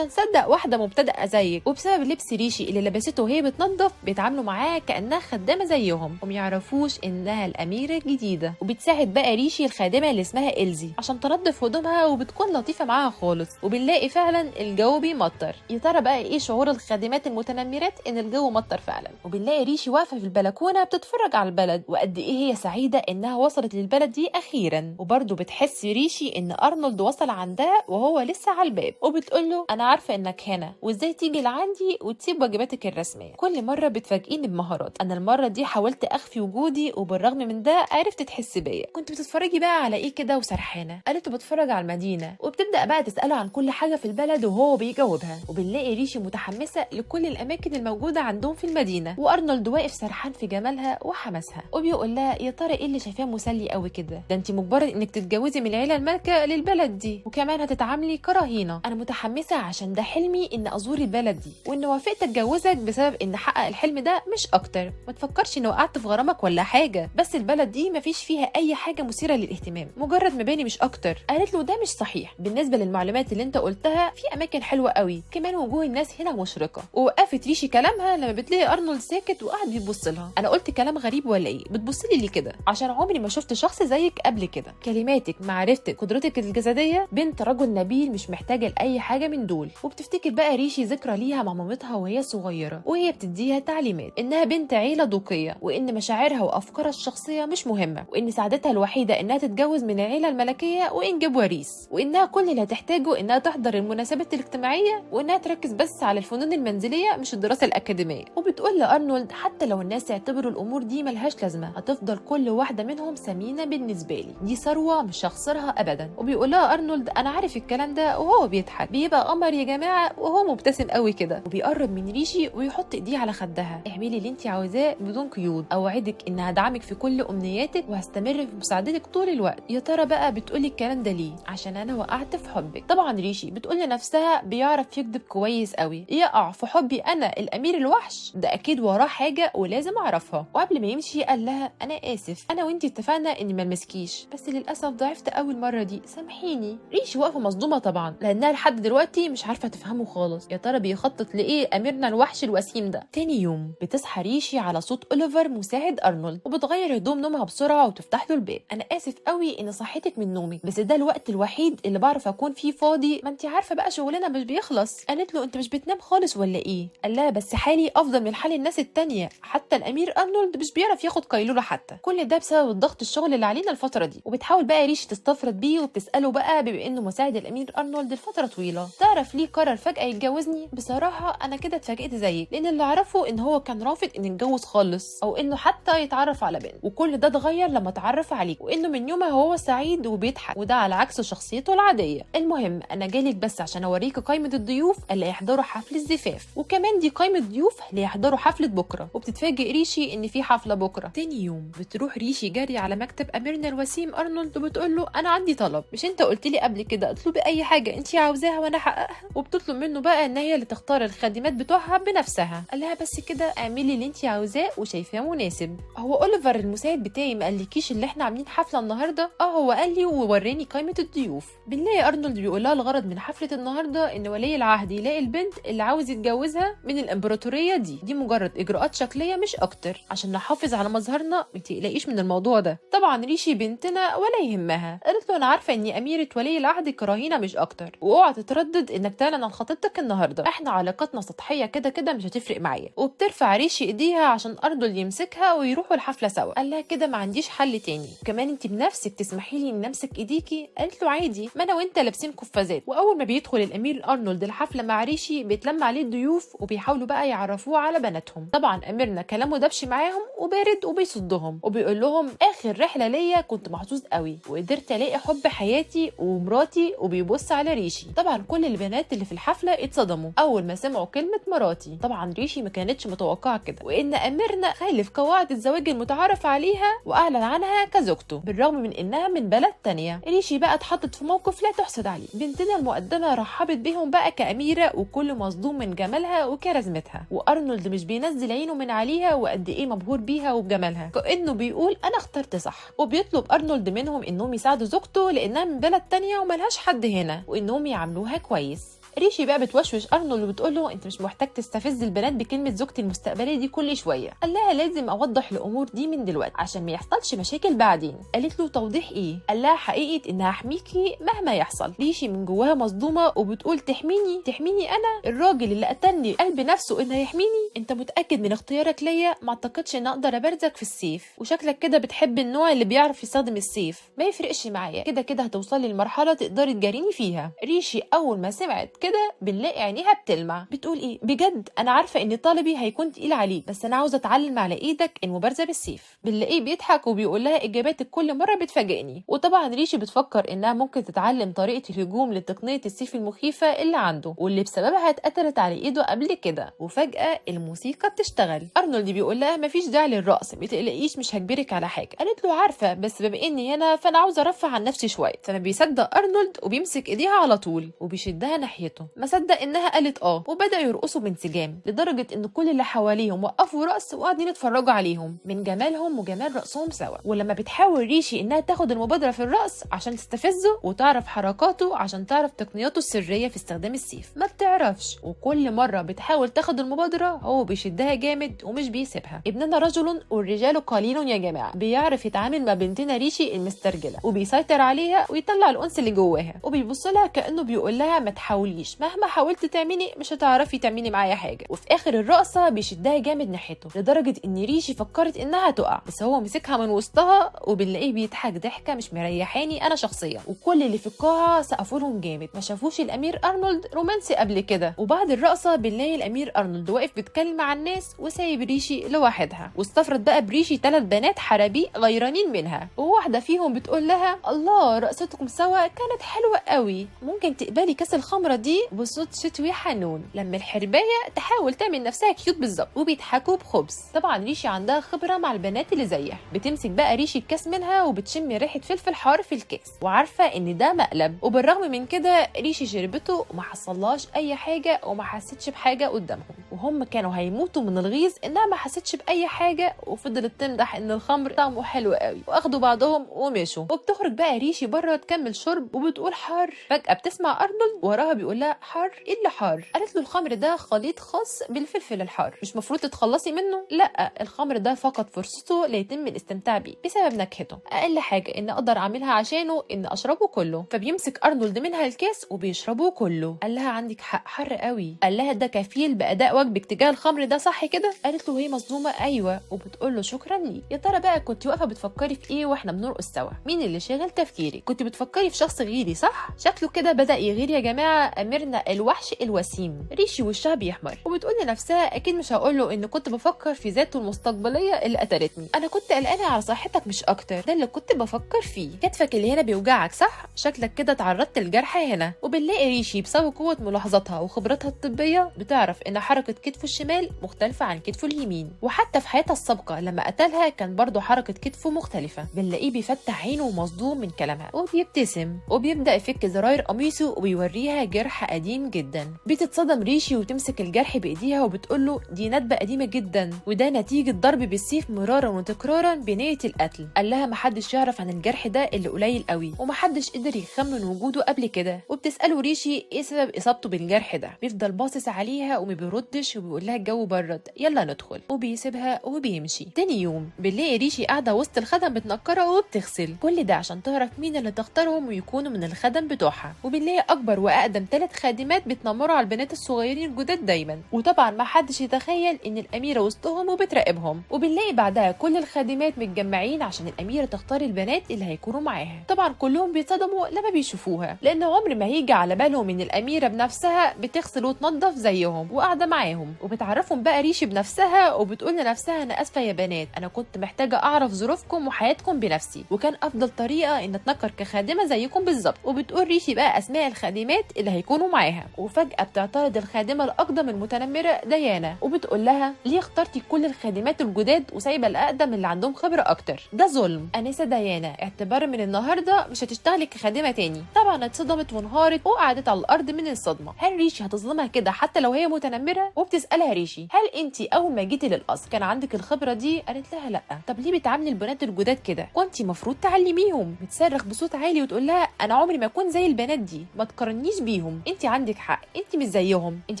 [SPEAKER 1] هنصدق واحده مبتدئه زيك. وبسبب لبس ريشي اللي لبسته وهي بتنظف بيتعاملوا معاها كانها خدامه زيهم، وما يعرفوش انها الاميره الجديده. وبتساعد بقى ريشي الخادمه اللي اسمها إلزي عشان تنظف هدومها، وبتكون لطيفه معاها خالص. وبنلاقي فعلا الجو بيمطر. يا ترى بقى ايه شعور الخادمات المتنمرات ان الجو مطر فعلا؟ وبنلاقي ريشي واقفه في البلكونه بتتفرج على البلد، وقد ايه هي سعيده انها وصلت للبلد دي اخيرا. وبرده بتحس ريشي ان ارنولد وصل عندها وهو لسه على الباب، وبتقول له انا عارفه انك هنا وازاي تيجي لعندي وتسيب واجباتك الرسميه. كل مره بتفاجئيني بمهارات، انا المره دي حاولت اخفي وجودي وبالرغم من ده عرفت تحس بيا. كنت بتتفرجي بقى على ايه كده وسرحانه؟ قالت بتفرج على المدينه. وبتبدا بقى تساله عن كل حاجه في البلد وهو بيجاوبها. وبنلاقي ريشي متحمسه لكل الاماكن الموجوده عندهم في المدينه، وارنولد واقف سرحان في جمالها وحماسها، وبيقول لها يا ترى ايه اللي شايفاه مسلي قوي كده؟ ده انت مجبره انك تتجوزي من العيله المالكه للبلد دي، وكمان هتتعاملي كرهينه. انا متحمسه عشان ده حلمي ان ازور البلد دي، وان وافقت اتجوزك بسبب ان احقق الحلم ده مش اكتر. ما تفكرش اني وقعت في غرامك ولا حاجه، بس البلد دي مفيش فيها اي حاجه مثيره للاهتمام، مجرد مباني مش اكتر. قالت له ده مش صحيح، بالنسبه للمعلومات اللي انت قلتها في اماكن حلوه قوي، كمان وجوه الناس هنا مشرقه. ووقفت ريشي كلامها لما بتلاقي ارنولد ساكت وقاعد بيبص لها. انا قلت كلام غريب ولا ايه؟ بتبص لي ليه كده؟ عشان عمري ما شفت شخص زيك قبل كده، كلماتك، معرفتك، قدرتك الجسديه، بنت رجل نبيل مش محتاجه لاي حاجه من دول. وبتفتكر بقى ريشي ذكرى ليها مع مامتها وهي صغيره، وهي بتديها تعليمات انها بنت عيله دوقيه، وان مشاعرها وافكارها الشخصيه مش مهمه، وان سعادتها الوحيده انها تتجوز من العيله الملكيه وانجاب وريث، وانها كل اللي هتحتاجه انها تحضر المناسبات الاجتماعيه، وانها تركز بس على الفنون المنزليه مش الدراسه الاكاديميه. وبتقول لارنولد حتى لو الناس يعتبروا الامور دي ملهاش لازمه، هتفضل كل واحده منهم ثمينه بالنسبه لي، دي ثروه مش هخسرها ابدا. وبيقول لها ارنولد انا عارف الكلام ده، وهو بيضحك، بيبقى قمر يا جماعه وهو مبتسم قوي كده. وبيقرب من ريشي ويحط ايديه على خدها. اعملي اللي انت عاوزاه بدون قيود، اوعدك ان هدعمك في كل امنياتك وهستمر في مساعدتك طول الوقت. يا ترى بقى بتقولي الكلام ده ليه؟ عشان انا وقعت في حبك. طبعا ريشي بتقول لنفسها بيعرف يكذب كويس قوي، يقع في حبي انا الامير الوحش؟ ده اكيد وراه حاجه ولازم اعرفها. وقبل ما يمشي قال لها انا اسف، انا وانتي اتفقنا اني ما المسكيش، بس للاسف ضعفت اول مره دي، سامحيني. ريشي واقفه مصدومه طبعا لانها لحد دلوقتي مش عارفه تفهمه خالص. يا ترى بيخطط لايه اميرنا الوحش الوسيم ده؟ تاني يوم بتصحى ريشي على صوت اوليفر مساعد ارنولد، وبتغير هدوم نومها بسرعه وتفتح له الباب. انا اسف قوي ان صحيتك من نومك، بس ده الوقت الوحيد اللي بعرف اكون فيه فاضي، ما انت عارفه بقى شغلنا مش بيخلص. قالت له انت مش بتنام خالص ولا ايه؟ قال لها بس حالي افضل من حال الناس التانية، حتى الامير ارنولد مش بيعرف ياخد قيلوله حتى، كل ده بسبب الضغط الشغل اللي علينا الفتره دي. وبتحاول بقى ريشي تستفرد بيه وبتساله بقى بما انه مساعد الامير ارنولد لفتره طويله، تعرف ليه قرر فجاه يتجوزني؟ بصراحه انا كده اتفاجئت زيك، لان اللي اعرفه ان هو كان رافض ان يتجوز خالص، او انه حتى يتعرف على بنت، وكل ده اتغير لما اتعرف عليك، وانه من يومها هو سعيد وبيضحك، وده على عكس شخصيته العاديه. المهم انا جالك بس عشان اوريك قائمه الضيوف اللي هيحضروا حفل الزفاف، وكمان دي قائمه ضيوف اللي هيحضروا حفله بكره. وبتتفاجئ ريشي ان في حفله بكره. تاني يوم بتروح ريشي جري على مكتب اميرنا الوسيم ارنولد، وبتقول له انا عندي طلب، مش انت قلت لي قبل كده اطلبي اي حاجه انت عاوزاها وانا احققها؟ وبتطلب منه بقى ان هي اللي تختار الخادمات بتوعها بنفسها. قال لها بس كده اعملي اللي انت عاوزاه وشايفاه مناسب. هو اوليفر المساعد بتاعي ما قالكيش اللي احنا عاملين حفله النهارده؟ هو قال لي ووراني قائمه الضيوف. بنلاقي ارنولد بيقول لها الغرض من حفله النهارده ان ولي العهد يلاقي البنت اللي عاوز يتجوزها من الامبراطوريه دي مجرد اجراءات شكليه مش اكتر، عشان نحافظ على مظهرنا، ما تقلقيش من الموضوع ده. طبعا ريشي بنتنا ولا يهمها، قالت له انا عارفه اني اميره ولي العهد كرهينه مش اكتر، واوعى تتردد انك تعلن عن خطيبتك النهارده، احنا علاقتنا سطحيه كده كده مش هتفرق معايا. وبترفع ريشي ايديها عشان ارنولد يمسكها ويروحوا الحفله سوا. قال لها كده ما عنديش حل تاني، وكمان انت بنفسك تسمحي لي ان امسك امسك ايديكي؟ قالت له عادي، ما انا وانت لابسين قفازات. واول ما بيدخل الامير ارنولد الحفله مع ريشي بيتلم عليه الضيوف وبيحاولوا بقى يعرفوه على بناتهم. طبعا اميرنا كلامه دبش معاهم وبارد وبيصدهم وبيقول لهم اخر رحله ليا كنت محظوظ قوي وقدرت الاقي حب حياتي ومراتي، وبيبص على ريشي. طبعا كل البنات اللي في الحفله اتصدموا اول ما سمعوا كلمه مراتي. طبعا ريشي ما كانتش متوقعه كده، وان اميرنا خالف قواعد الزواج المتعارف عليها واعلن عنها كزوجته بالرغم من انها من بلد تانية. ريشي بقى اتحطت في موقف لا تحسد عليه. بنتنا المقدمه رحبت بيهم بقى كاميره وكل مصدوم من جمالها وكاريزمتها، وارنولد مش بينزل عينه من عليها وقد ايه مبهور بيها وبجمالها، كانه بيقول انا اخترت صح. وبيطلب ارنولد منهم انهم يساعدوا زوجته لانها من بلد تانية وملهاش حد هنا، وانهم يعاملوها كويس. ريشي بقى بتوشوش ارنولد وبتقول له انت مش محتاج تستفز البنات بكلمه زوجتي المستقبليه دي كل شويه. قال لها لازم اوضح الامور دي من دلوقتي عشان ما يحصلش مشاكل بعدين. قالت له توضيح ايه؟ قال لها حقيقه انها احميكي مهما يحصل. ريشي من جواها مصدومه وبتقول تحميني انا؟ الراجل اللي قتلني قلب نفسه انه يحميني؟ انت متاكد من اختيارك ليا؟ ما اعتقدش ان اقدر ابرزك في السيف، وشكلك كده بتحب النوع اللي بيعرف يستخدم السيف. ما يفرقش معايا، كده كده هتوصلي لمرحله تقدري تجاريني فيها. ريشي اول ما سمعت كده بنلاقي عينيها بتلمع. بتقول ايه؟ بجد انا عارفه ان طلبي هيكون تقيل عليك، بس انا عاوزه اتعلم على ايدك المبارزه بالسيف. بنلاقيه بيضحك وبيقول لها اجاباتك كل مره بتفاجئني. وطبعا ريشي بتفكر انها ممكن تتعلم طريقه الهجوم لتقنيه السيف المخيفه اللي عنده واللي بسببها اتقتلت على ايده قبل كده. وفجاه الموسيقى بتشتغل. ارنولد بيقول لها مفيش داعي للرقص، ما تقلقيش مش هجبرك على حاجه. قالت له عارفه، بس بما اني هنا فانا عاوزه ارفع عن نفسي شويه. فما بيصدق ارنولد وبيمسك ايديها على طول وبيشدها ناحيته. ما صدق انها قالت وبداوا يرقصوا بانسجام لدرجه ان كل اللي حواليهم وقفوا رقص وقاعدين يتفرجوا عليهم من جمالهم وجمال رقصهم سوا. ولما بتحاول ريشي انها تاخد المبادره في الرقص عشان تستفزه وتعرف حركاته عشان تعرف تقنياته السريه في استخدام السيف، ما بتعرفش. وكل مره بتحاول تاخد المبادره هو بيشدها جامد ومش بيسيبها. ابننا رجل والرجال قليل يا جماعه، بيعرف يتعامل مع بنتنا ريشي المسترجله وبيسيطر عليها ويطلع الانس اللي جواها، وبيبص لها كانه بيقول لها ما تحاوليش، مهما حاولت تعملي مش هتعرفي تعملي معايا حاجه. وفي اخر الرقصه بيشدها جامد ناحيته لدرجه ان ريشي فكرت انها تقع، بس هو مسكها من وسطها وبنلاقيه بيضحك ضحكه مش مريحاني انا شخصيا. وكل اللي في القاعه سقفوا لهم جامد، ما شافوش الامير ارنولد رومانسي قبل كده. وبعد الرقصه بنلاقي الامير ارنولد واقف بيتكلم مع الناس وسايب ريشي لوحدها. واستفرد بقى بريشي 3 بنات حرابي غيرانين منها، وواحده فيهم بتقول لها الله رقصتكم سوا كانت حلوه قوي، ممكن تقبلي كاس الخمره دي؟ بصوت شتوي حنون لما الحربايه تحاول تعمل نفسها كيوت بالظبط، وبيضحكوا بخبز. طبعا ريشي عندها خبره مع البنات اللي زيها. بتمسك بقى ريشي الكاس منها وبتشم ريحه فلفل حار في الكاس وعارفه ان ده مقلب، وبالرغم من كده ريشي شربته وما حصلهاش اي حاجه وما حسيتش بحاجه قدامهم، وهم كانوا هيموتوا من الغيظ انها ما حسيتش باي حاجه وفضلت تمدح ان الخمر طعمه حلو قوي، واخدوا بعضهم ومشوا. وبتخرج بقى ريشي بره تكمل شرب وبتقول حار. فجاه بتسمع ارنولد وراها بيقول لها حار؟ ايه اللي حار؟ قالت له الخمر ده خليط خاص بالفلفل الحار، مش مفروض تتخلصي منه؟ لا، الخمر ده فقط فرصته ليتم الاستمتاع بيه بسبب نكهته، اقل حاجه ان اقدر اعملها عشانه ان اشربه كله. فبيمسك ارنولد منها الكاس وبيشربه كله. قال لها عندك حق، حر قوي. قال لها ده كفيل باداء واجبك تجاه الخمر ده، صح كده؟ قالت له وهي مصدومه ايوه، وبتقول له شكرا لي. يا ترى بقى كنت واقفه بتفكري في ايه واحنا بنرقص سوا؟ مين اللي شاغل تفكيرك؟ كنت بتفكري في شخص غيري صح؟ شكله كده بدا يغير يا جماعه اميرنا الوحش الوسيم. ريشي وشها بيحمر وبتقول لنفسها اكيد مش هقول له ان كنت بفكر في ذاته المستقبليه اللي قتلتني، انا كنت قلقانه على صحتك مش اكتر، ده اللي كنت بفكر فيه. كتفك اللي هنا بيوجعك صح؟ شكلك كده اتعرضت لجرح هنا. وبنلاقي ريشي بسبب قوه ملاحظاتها وخبرتها الطبيه بتعرف ان حركه كتفه الشمال مختلفه عن كتفه اليمين، وحتى في حياتها السابقه لما قتلها كان برضه حركه كتفه مختلفه. بنلاقيه بيفتح عينه ومصدوم من كلامها وبيبتسم وبيبدا يفك زراير قميصه وبيوريها جرح قديم جدا. بتتصدم ريشي وتمسك الجرح بايديها وبتقول له دي ندبه قديمه جدا، وده نتيجه ضرب بالسيف مرارا وتكرارا بنيه القتل. قال لها محدش يعرف عن الجرح ده اللي قليل قوي ومحدش قدر يخمن وجوده قبل كده. وبتساله ريشي ايه سبب اصابته بالجرح ده، بيفضل باصص عليها وما بيردش وبيقول لها الجو برد يلا ندخل، وبيسيبها وبيمشي. تاني يوم بنلاقي ريشي قاعده وسط الخدم بتنكرها وبتغسل، كل ده عشان تعرف مين اللي تختارهم ويكونوا من الخدم بتوعها. وبنلاقي اكبر واقدم 3 و3 خادمات بيتنمروا على البنات الصغيرين الجداد دايما، وطبعا ما حدش يتخيل ان الاميره وسطهم وبتراقبهم. وبنلاقي بعدها كل الخادمات متجمعين عشان الاميره تختار البنات اللي هيكونوا معاها. طبعا كلهم بيتصدموا لما بيشوفوها، لان عمر ما هيجي على بالهم ان الاميره بنفسها بتغسل وتنظف زيهم وقاعده معاهم. وبتعرفهم بقى ريشي بنفسها وبتقول لنفسها انا اسفه يا بنات، انا كنت محتاجه اعرف ظروفكم وحياتكم بنفسي، وكان افضل طريقه ان اتنكر كخادمه زيكم بالظبط. وبتقول ريشي بقى اسماء الخادمات اللي هيكونوا معاها. وفجاه بتعترض الخادمه الاقدم المتنمره ديانا وبتقول لها ليه اخترتي كل الخادمات الجداد وسايبه الاقدم اللي عندهم خبره اكتر؟ ده ظلم. انسه ديانا اعتبار من النهارده مش هتشتغلي كخادمه تاني. طبعا اتصدمت وانهارت وقعدت على الارض من الصدمه. هل ريشي هتظلمها كده حتى لو هي متنمره؟ وبتسالها ريشي هل انت اول ما جيتي للقصر كان عندك الخبره دي؟ قالت لها لا. طب ليه بتعاملي البنات الجداد كده؟ كنتي مفروض تعلميهم. بتصرخ بصوت عالي وتقول لها انا عمري ما اكون زي البنات دي، ما تقارنيش بيهم، انت عندك حق، انت مش زيهم، انت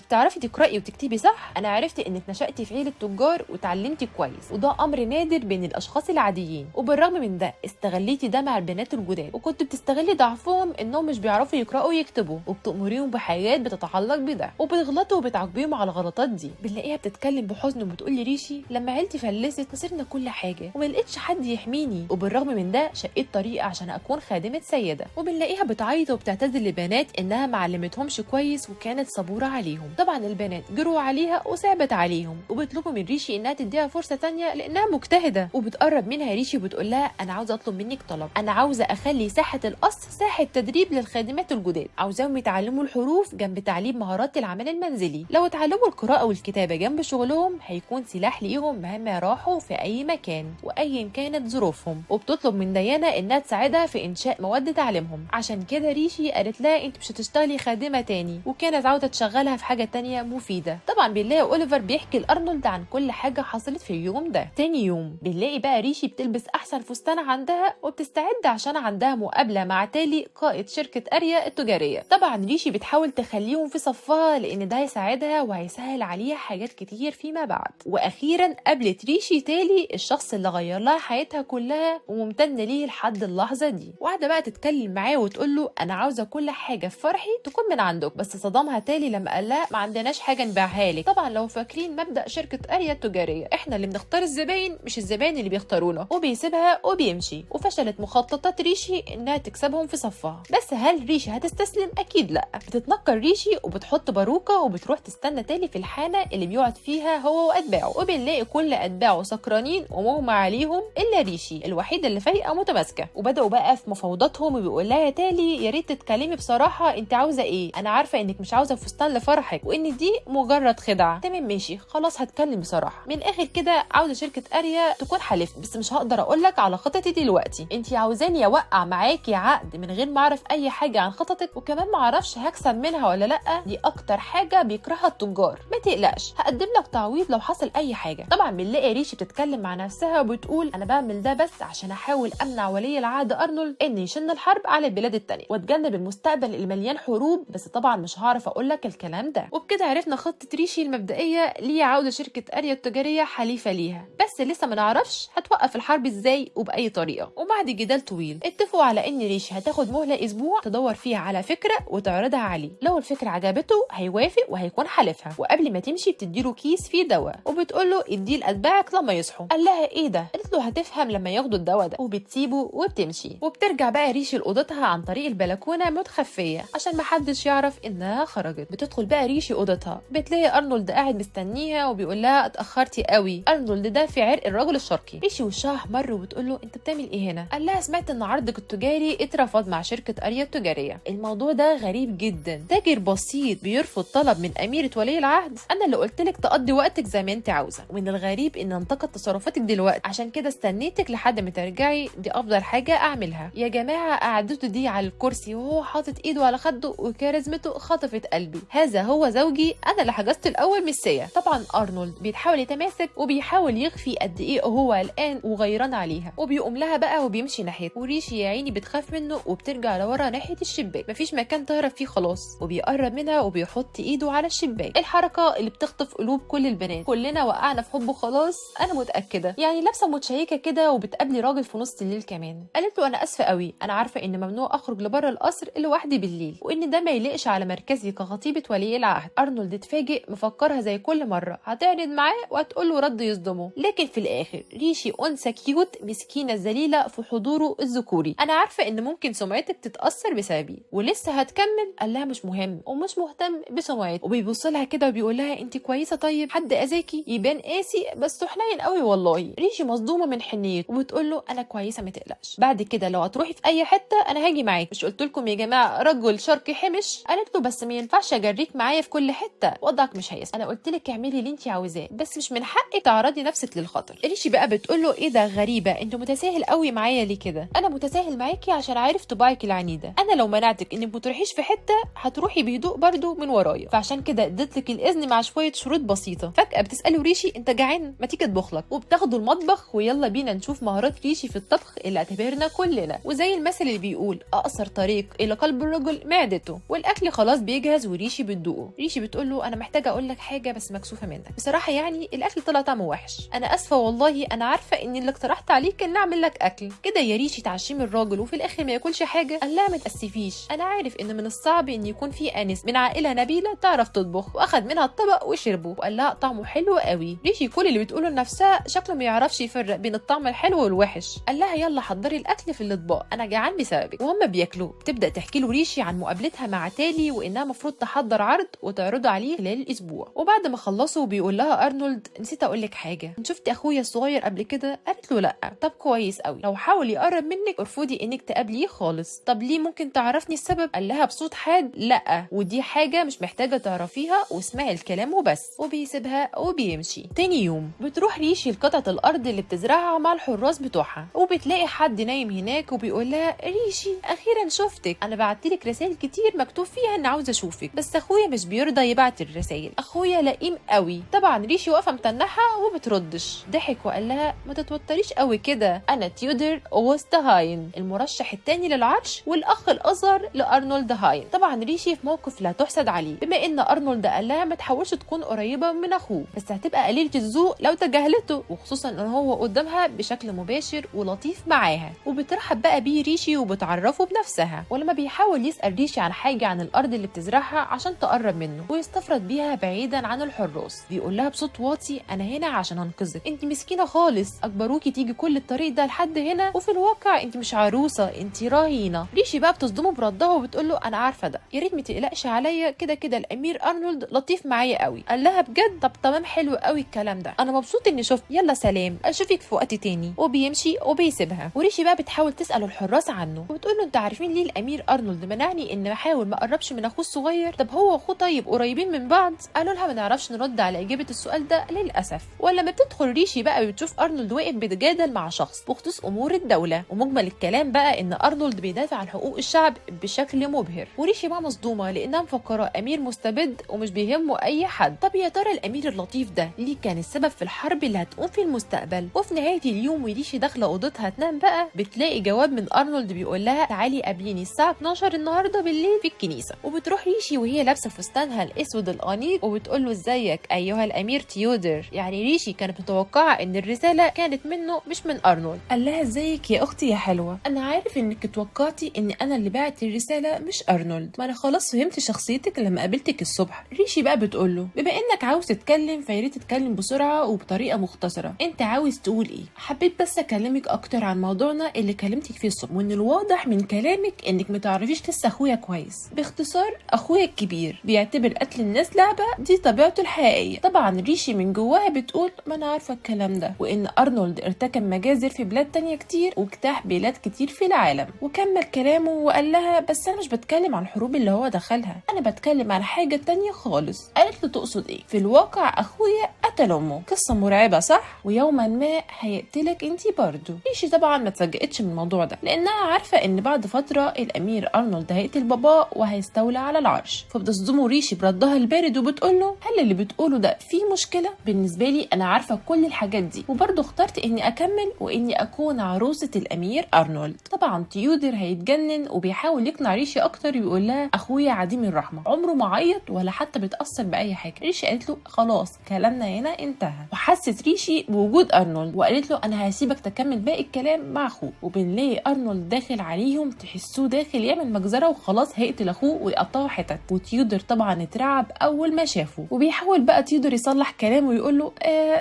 [SPEAKER 1] بتعرفي تقراي وتكتبي صح. انا عرفت انك نشأتي في عيله تجار وتعلمتي كويس، وده امر نادر بين الاشخاص العاديين، وبالرغم من ده استغليتي ده مع البنات الجداد، وكنت بتستغلي ضعفهم انهم مش بيعرفوا يقراوا ويكتبوا، وبتأمريهم بحاجات بتتعلق بده، وبتغلطوا وبتعاقبيهم على الغلطات دي. بنلاقيها بتتكلم بحزن وبتقول لريشي لما عيلتي فلست خسرنا كل حاجه وما لقيتش حد يحميني، وبالرغم من ده شقيت طريقه عشان اكون خادمه سيده. وبنلاقيها بتعيط وبتعتذر للبنات انها ما علمتهمش كويس وكانت صبوره عليهم. طبعا البنات جروا عليها وصعبت عليهم، وبيطلبوا من ريشي انها تديها فرصه تانية لانها مجتهده. وبتقرب منها ريشي وبتقول لها انا عاوزه اطلب منك طلب، انا عاوزه اخلي ساحه القصر ساحه تدريب للخادمات الجداد، عاوزاهم يتعلموا الحروف جنب تعليم مهارات العمل المنزلي. لو اتعلموا القراءه والكتابه جنب شغلهم هيكون سلاح ليهم مهما راحوا في اي مكان وايا كانت ظروفهم. وبتطلب من ديانا انها تساعدها في انشاء مواد تعليمهم. عشان كده ريشي قالت لها انت مش هتشتغلي خادمه تاني، وكانت عاوزه تشغلها في حاجه تانية مفيده. طبعا بنلاقي اوليفر بيحكي لارنولد عن كل حاجه حصلت في اليوم ده. تاني يوم بنلاقي بقى ريشي بتلبس احسن فستان عندها وبتستعد عشان عندها مقابله مع تالي قائد شركه اريا التجاريه. طبعا ريشي بتحاول تخليهم في صفها لان ده هيساعدها وهيسهل عليها حاجات كتير فيما بعد. واخيرا قابلت ريشي تالي الشخص اللي غير لها حياتها كلها وممتنه ليه لحد اللحظه دي، وقاعده بقى تتكلم معاه وتقول له انا عاوزه كل حاجه في فرحي تكون من عندك. بس صدمها تالي لما قال لها ما عندناش حاجه نبيعها لك. طبعا لو فاكرين مبدا شركه اريا التجاريه احنا اللي بنختار الزباين مش الزباين اللي بيختارونا، وبيسيبها وبيمشي. وفشلت مخططات ريشي انها تكسبهم في صفها. بس هل ريشي هتستسلم؟ اكيد لا. بتتنكر ريشي وبتحط باروكه وبتروح تستنى تالي في الحانه اللي بيقعد فيها هو واتباعه. وبنلاقي كل اتباعه سكرانين ومغمى عليهم الا ريشي الوحيده اللي فايقه متماسكه. وبداوا بقى في مفاوضاتهم وبيقول لها يا تالي يا ريت تتكلمي بصراحه، انت عاوزه ايه؟ انا عارفه انك مش عاوزه فستان لفرحك وان دي مجرد خدعه. تمام ماشي خلاص هتكلم بصراحه. من الاخر كده عاوزه شركه اريا تكون حليفتي، بس مش هقدر اقول لك على خطتي دلوقتي. انت عاوزاني اوقع معاكي عقد من غير ما اعرف اي حاجه عن خطتك، وكمان ما اعرفش هكسب منها ولا لا؟ دي اكتر حاجه بيكرهها التجار. ما تقلقش هقدم لك تعويض لو حصل اي حاجه. طبعا بنلاقي ريشي بتتكلم مع نفسها وبتقول انا بعمل ده بس عشان احاول امنع ولي العهد ارنولد ان يشن الحرب على البلاد التانية واتجنب المستقبل المليان حروب، بس طبعا مش هعرف اقول لك الكلام ده. وبكده عرفنا خطه ريشي المبدئيه لعوده شركه اريا التجاريه حليفه ليها، بس لسه ما نعرفش هتوقف الحرب ازاي وباي طريقه. وبعد جدال طويل اتفقوا على ان ريشي هتاخد مهله اسبوع تدور فيها على فكره وتعرضها عليه. لو الفكره عجبته هيوافق وهيكون حليفها. وقبل ما تمشي بتديله كيس فيه دواء وبتقول له اديه لاتباعك لما يصحوا. قال لها ايه ده؟ قالت له هتفهم لما ياخدوا الدواء ده. وبتسيبه وبتمشي. وبترجع بقى ريشي لاوضتها عن طريق البلكونه متخفيه عشان ما حدش يعرف انها خرجت. بتدخل بقى ريشي اوضتها بتلاقي ارنولد قاعد مستنيها وبيقول لها اتاخرتي قوي. ارنولد ده في عرق الرجل الشرقي. ريشي وشها احمر وبتقول له انت بتعمل ايه هنا؟ قال لها سمعت ان عرضك التجاري اترفض مع شركه اريا التجاريه. الموضوع ده غريب جدا، تاجر بسيط بيرفض طلب من اميره ولي العهد؟ انا اللي قلت لك تقضي وقتك زي ما انت عاوزه، ومن الغريب ان انتقد تصرفاتك دلوقتي، عشان كده استنيتك لحد ما ترجعي، دي افضل حاجه اعملها. يا جماعه قعدته دي على الكرسي وهو حاطط ايده على خده وكاريزمته خطفت قلبي. هذا هو زوجي، انا اللي حجزت الاول مش سيا. طبعا ارنولد بيحاول يتماسك وبيحاول يخفي قد ايه هو قلقان وغيران عليها، وبيقوم لها بقى وبيمشي ناحيته. وريشي يا عيني بتخاف منه وبترجع لورا ناحيه الشباك، مفيش مكان تهرب فيه خلاص. وبيقرب منها وبيحط ايده على الشباك، الحركه اللي بتخطف قلوب كل البنات. كلنا وقعنا في حبه خلاص انا متاكده. يعني لابسه متشيكه كده وبتقابلي راجل في نص الليل كمان. قالت له انا اسفه قوي، انا عارفه ان ممنوع اخرج لبره القصر لوحدي بالليل وان ده ما يليقش على مركزي كخطيبة ولي العهد. ارنولد اتفاجئ، مفكرها زي كل مرة هتعرض معاه وهتقول له رد يصدمه، لكن في الاخر ريشي انثى كيوت مسكينة ذليلة في حضوره الذكوري. انا عارفة ان ممكن سمعتك تتأثر بسببي ولسه هتكمل. قال لها مش مهم ومش مهتم بسمعتك، وبيبص لها كده وبيقول لها انت كويسة؟ طيب حد اذاكي؟ يبان قاسي بس حنين قوي والله. ريشي مصدومة من حنيته وبتقول له انا كويسة ما تقلقش، بعد كده لو هتروحي في اي حتة انا هاجي معاك، مش قلت لكم يا جماعة رجل شرقي حمش؟ قالت له بس ما ينفعش اجريك معايا في كل حتة، وضعك مش هيسمح، انا قلت لك اعملي اللي انت عاوزاه بس مش من حقك تعرضي نفسك للخطر. ريشي بقى بتقول له ايه ده غريبة، انت متساهل قوي معايا ليه كده؟ انا متساهل معاكي عشان عارف طباعك العنيدة، انا لو منعتك انك ما تروحيش في حتة هتروحي بهدوء برضو من ورايا، فعشان كده اديت لك الاذن مع شوية شروط بسيطة. فجأة بتسأله ريشي انت جعان؟ ما تيجي اطبخ لك، وبتاخده المطبخ ويلا بينا نشوف مهارات ريشي في الطبخ اللي هتبهرنا كلنا. وزي المثل اللي بيقول اقصر طريق الى قلب الرجل معدته، والاكل خلاص بيجهز وريشي بتدوقه. ريشي بتقول له انا محتاجه اقول لك حاجه بس مكسوفه منك بصراحه، يعني الاكل طلع طعمه وحش، انا اسفه والله، انا عارفه ان اللي اقترحت عليك ان اعمل لك اكل كده يا ريشي تعشمي الراجل وفي الاخر ما ياكلش حاجه. قال لها ما تاسفيش، انا عارف ان من الصعب ان يكون في انس من عائله نبيله تعرف تطبخ، واخد منها الطبق وشربه وقال لها طعمه حلو قوي. ريشي كل اللي بتقوله لنفسها شكله ما يعرفش يفرق بين الطعم الحلو والوحش. قال لها يلا حضري الاكل في الاطباق انا جعان بسببك. وهم بياكلوا بتبدا تحكي له ريشي عن مقابلتها مع تالي وانها المفروض تحضر عرض وتعرضه عليه خلال الاسبوع. وبعد ما خلصوا بيقول لها ارنولد نسيت اقول لك حاجه، انت شفتي اخويا الصغير قبل كده؟ قالت له لا. طب كويس قوي، لو حاول يقرب منك ارفضي انك تقابليه خالص. طب ليه؟ ممكن تعرفني السبب؟ قال لها بصوت حاد لا، ودي حاجه مش محتاجه تعرفيها واسمعي الكلام وبس. وبيسيبها وبيمشي. تاني يوم بتروح ريشي لقطعه الارض اللي بتزرعها مع الحراس بتوعها، وبتلاقي حد نايم هناك وبيقول لها ريشي اخيرا شفتك، انا بعتلك رسائل كتير مكتوب فيها ان عاوزه اشوفك بس اخويا مش بيرضى يبعت الرسائل، اخويا لئيم قوي. طبعا ريشي واقفه متنحه وبتردش. ضحك وقال لها ما تتوتريش قوي كده، انا تيودر اوستهاين المرشح الثاني للعرش والاخ الاصغر لارنولد هاين. طبعا ريشي في موقف لا تحسد عليه، بما ان ارنولد قال لها ما تحاولش تكون قريبه من اخوه بس هتبقى قليله الذوق لو تجاهلته، وخصوصا ان هو قدامها بشكل مباشر ولطيف معاها. وبترحب بقى بيه ريشي وبتعرفه بنفسها، ولما بيحاول يسال ريشي عن حاجه عن الارض اللي بتزرعها عشان تقرب منه ويستفرد بيها بعيدا عن الحراس، بيقول لها بصوت واطي انا هنا عشان انقذك، انت مسكينه خالص، اجبروكي تيجي كل الطريق ده لحد هنا وفي الواقع انت مش عروسه انت رهينه. ريشي بقى بتصدمه بردها وبتقول له انا عارفه ده، يا ريت ما تقلقش عليا، كده كده الامير ارنولد لطيف معايا قوي. قال لها بجد؟ طب تمام حلو قوي الكلام ده، انا مبسوط اني شفت، يلا سلام اشوفك في وقت تاني. وبيمشي وبيسيبها. وريشي بقى بتحاول تسال الحراس عنه وبتقول له انتوا عارفين ليه الامير ارنولد منعني ان احاول ما اقربش من اخوه الصغير؟ طب هو واخوه طيب قريبين من بعض؟ قالوا لها ما نعرفش نرد على اجابه السؤال ده للاسف. ولما بتدخل ريشي بقى بتشوف ارنولد واقف بيتجادل مع شخص بخصوص امور الدوله، ومجمل الكلام بقى ان ارنولد بيدافع عن حقوق الشعب بشكل مبهر. وريشي بقى مصدومه لانها مفكره امير مستبد ومش بيهمه اي حد. طب يا ترى الامير اللطيف ده ليه كان السبب في الحرب اللي هتقوم في المستقبل؟ وفي نهايه اليوم وريشي داخله اوضتها تنام بقى بتلاقي جواب من ارنولد بيقول لها تعالي قابليني الساعه 12 النهارده بالليل في الكنيسه. وبتروح ريشي وهي لابسه فستانها الاسود الانيق وبتقول له ازيك ايها الامير تيودر. يعني ريشي كانت متوقعه ان الرساله كانت منه مش من ارنولد. قال لها ازيك يا اختي يا حلوه، انا عارف انك توقعتي ان انا اللي بعت الرساله مش ارنولد، ما انا خلاص فهمت شخصيتك لما قابلتك الصبح. ريشي بقى بتقول له بما انك عاوز تتكلم فيا ريت تتكلم بسرعه وبطريقه مختصره، انت عاوز تقول ايه؟ حبيت بس اكلمك اكتر عن موضوعنا اللي كلمتك فيه الصبح، وان الواضح من كلامك انك متعرفيش لسه اخويا كويس. باختصار اخويا الكبير بيعتبر قتل الناس لعبه دي طبيعته الحقيقيه. طبعا ريشي من جواها بتقول ما انا عارفه الكلام ده، وان ارنولد ارتكب مجازر في بلاد تانية كتير واجتاح بلاد كتير في العالم. وكمل كلامه وقال لها بس انا مش بتكلم عن الحروب اللي هو دخلها، انا بتكلم عن حاجه تانية خالص. قالت له تقصد ايه؟ في الواقع اخويا قتل امه، قصه مرعبه صح؟ ويوما ما هيقتلك انتي برضه. ريشي طبعا ما اتفاجئتش من الموضوع ده لانها عارفه ان بعد فتره الامير ارنولد هيقتل باباه وهيستولى على العرش. فبتصدمه ريشي بردها البارد وبتقول له هل اللي بتقوله ده فيه مشكله؟ بالنسبه لي انا عارفه كل الحاجات دي وبرضه اخترت اني اكمل واني اكون عروسه الامير ارنولد. طبعا تيودر هيتجنن وبيحاول يقنع ريشي اكتر، ويقول لها اخويا عديم الرحمه، عمره ما عيط ولا حتى بيتاثر باي حاجه. ريشي قالت له خلاص كلامنا هنا انتهى. وحست ريشي بوجود ارنولد وقالت له انا هسيبك تكمل باقي الكلام مع اخوك. وبنلاقي ارنولد داخل عليهم تحسوه داخل يعمل مجزره وخلاص هيقتل يقتل اخوه ويقطعه حتت. وتيودر طبعا اترعب اول ما شافه، وبيحاول بقى تيودر يصلح كلامه ويقول له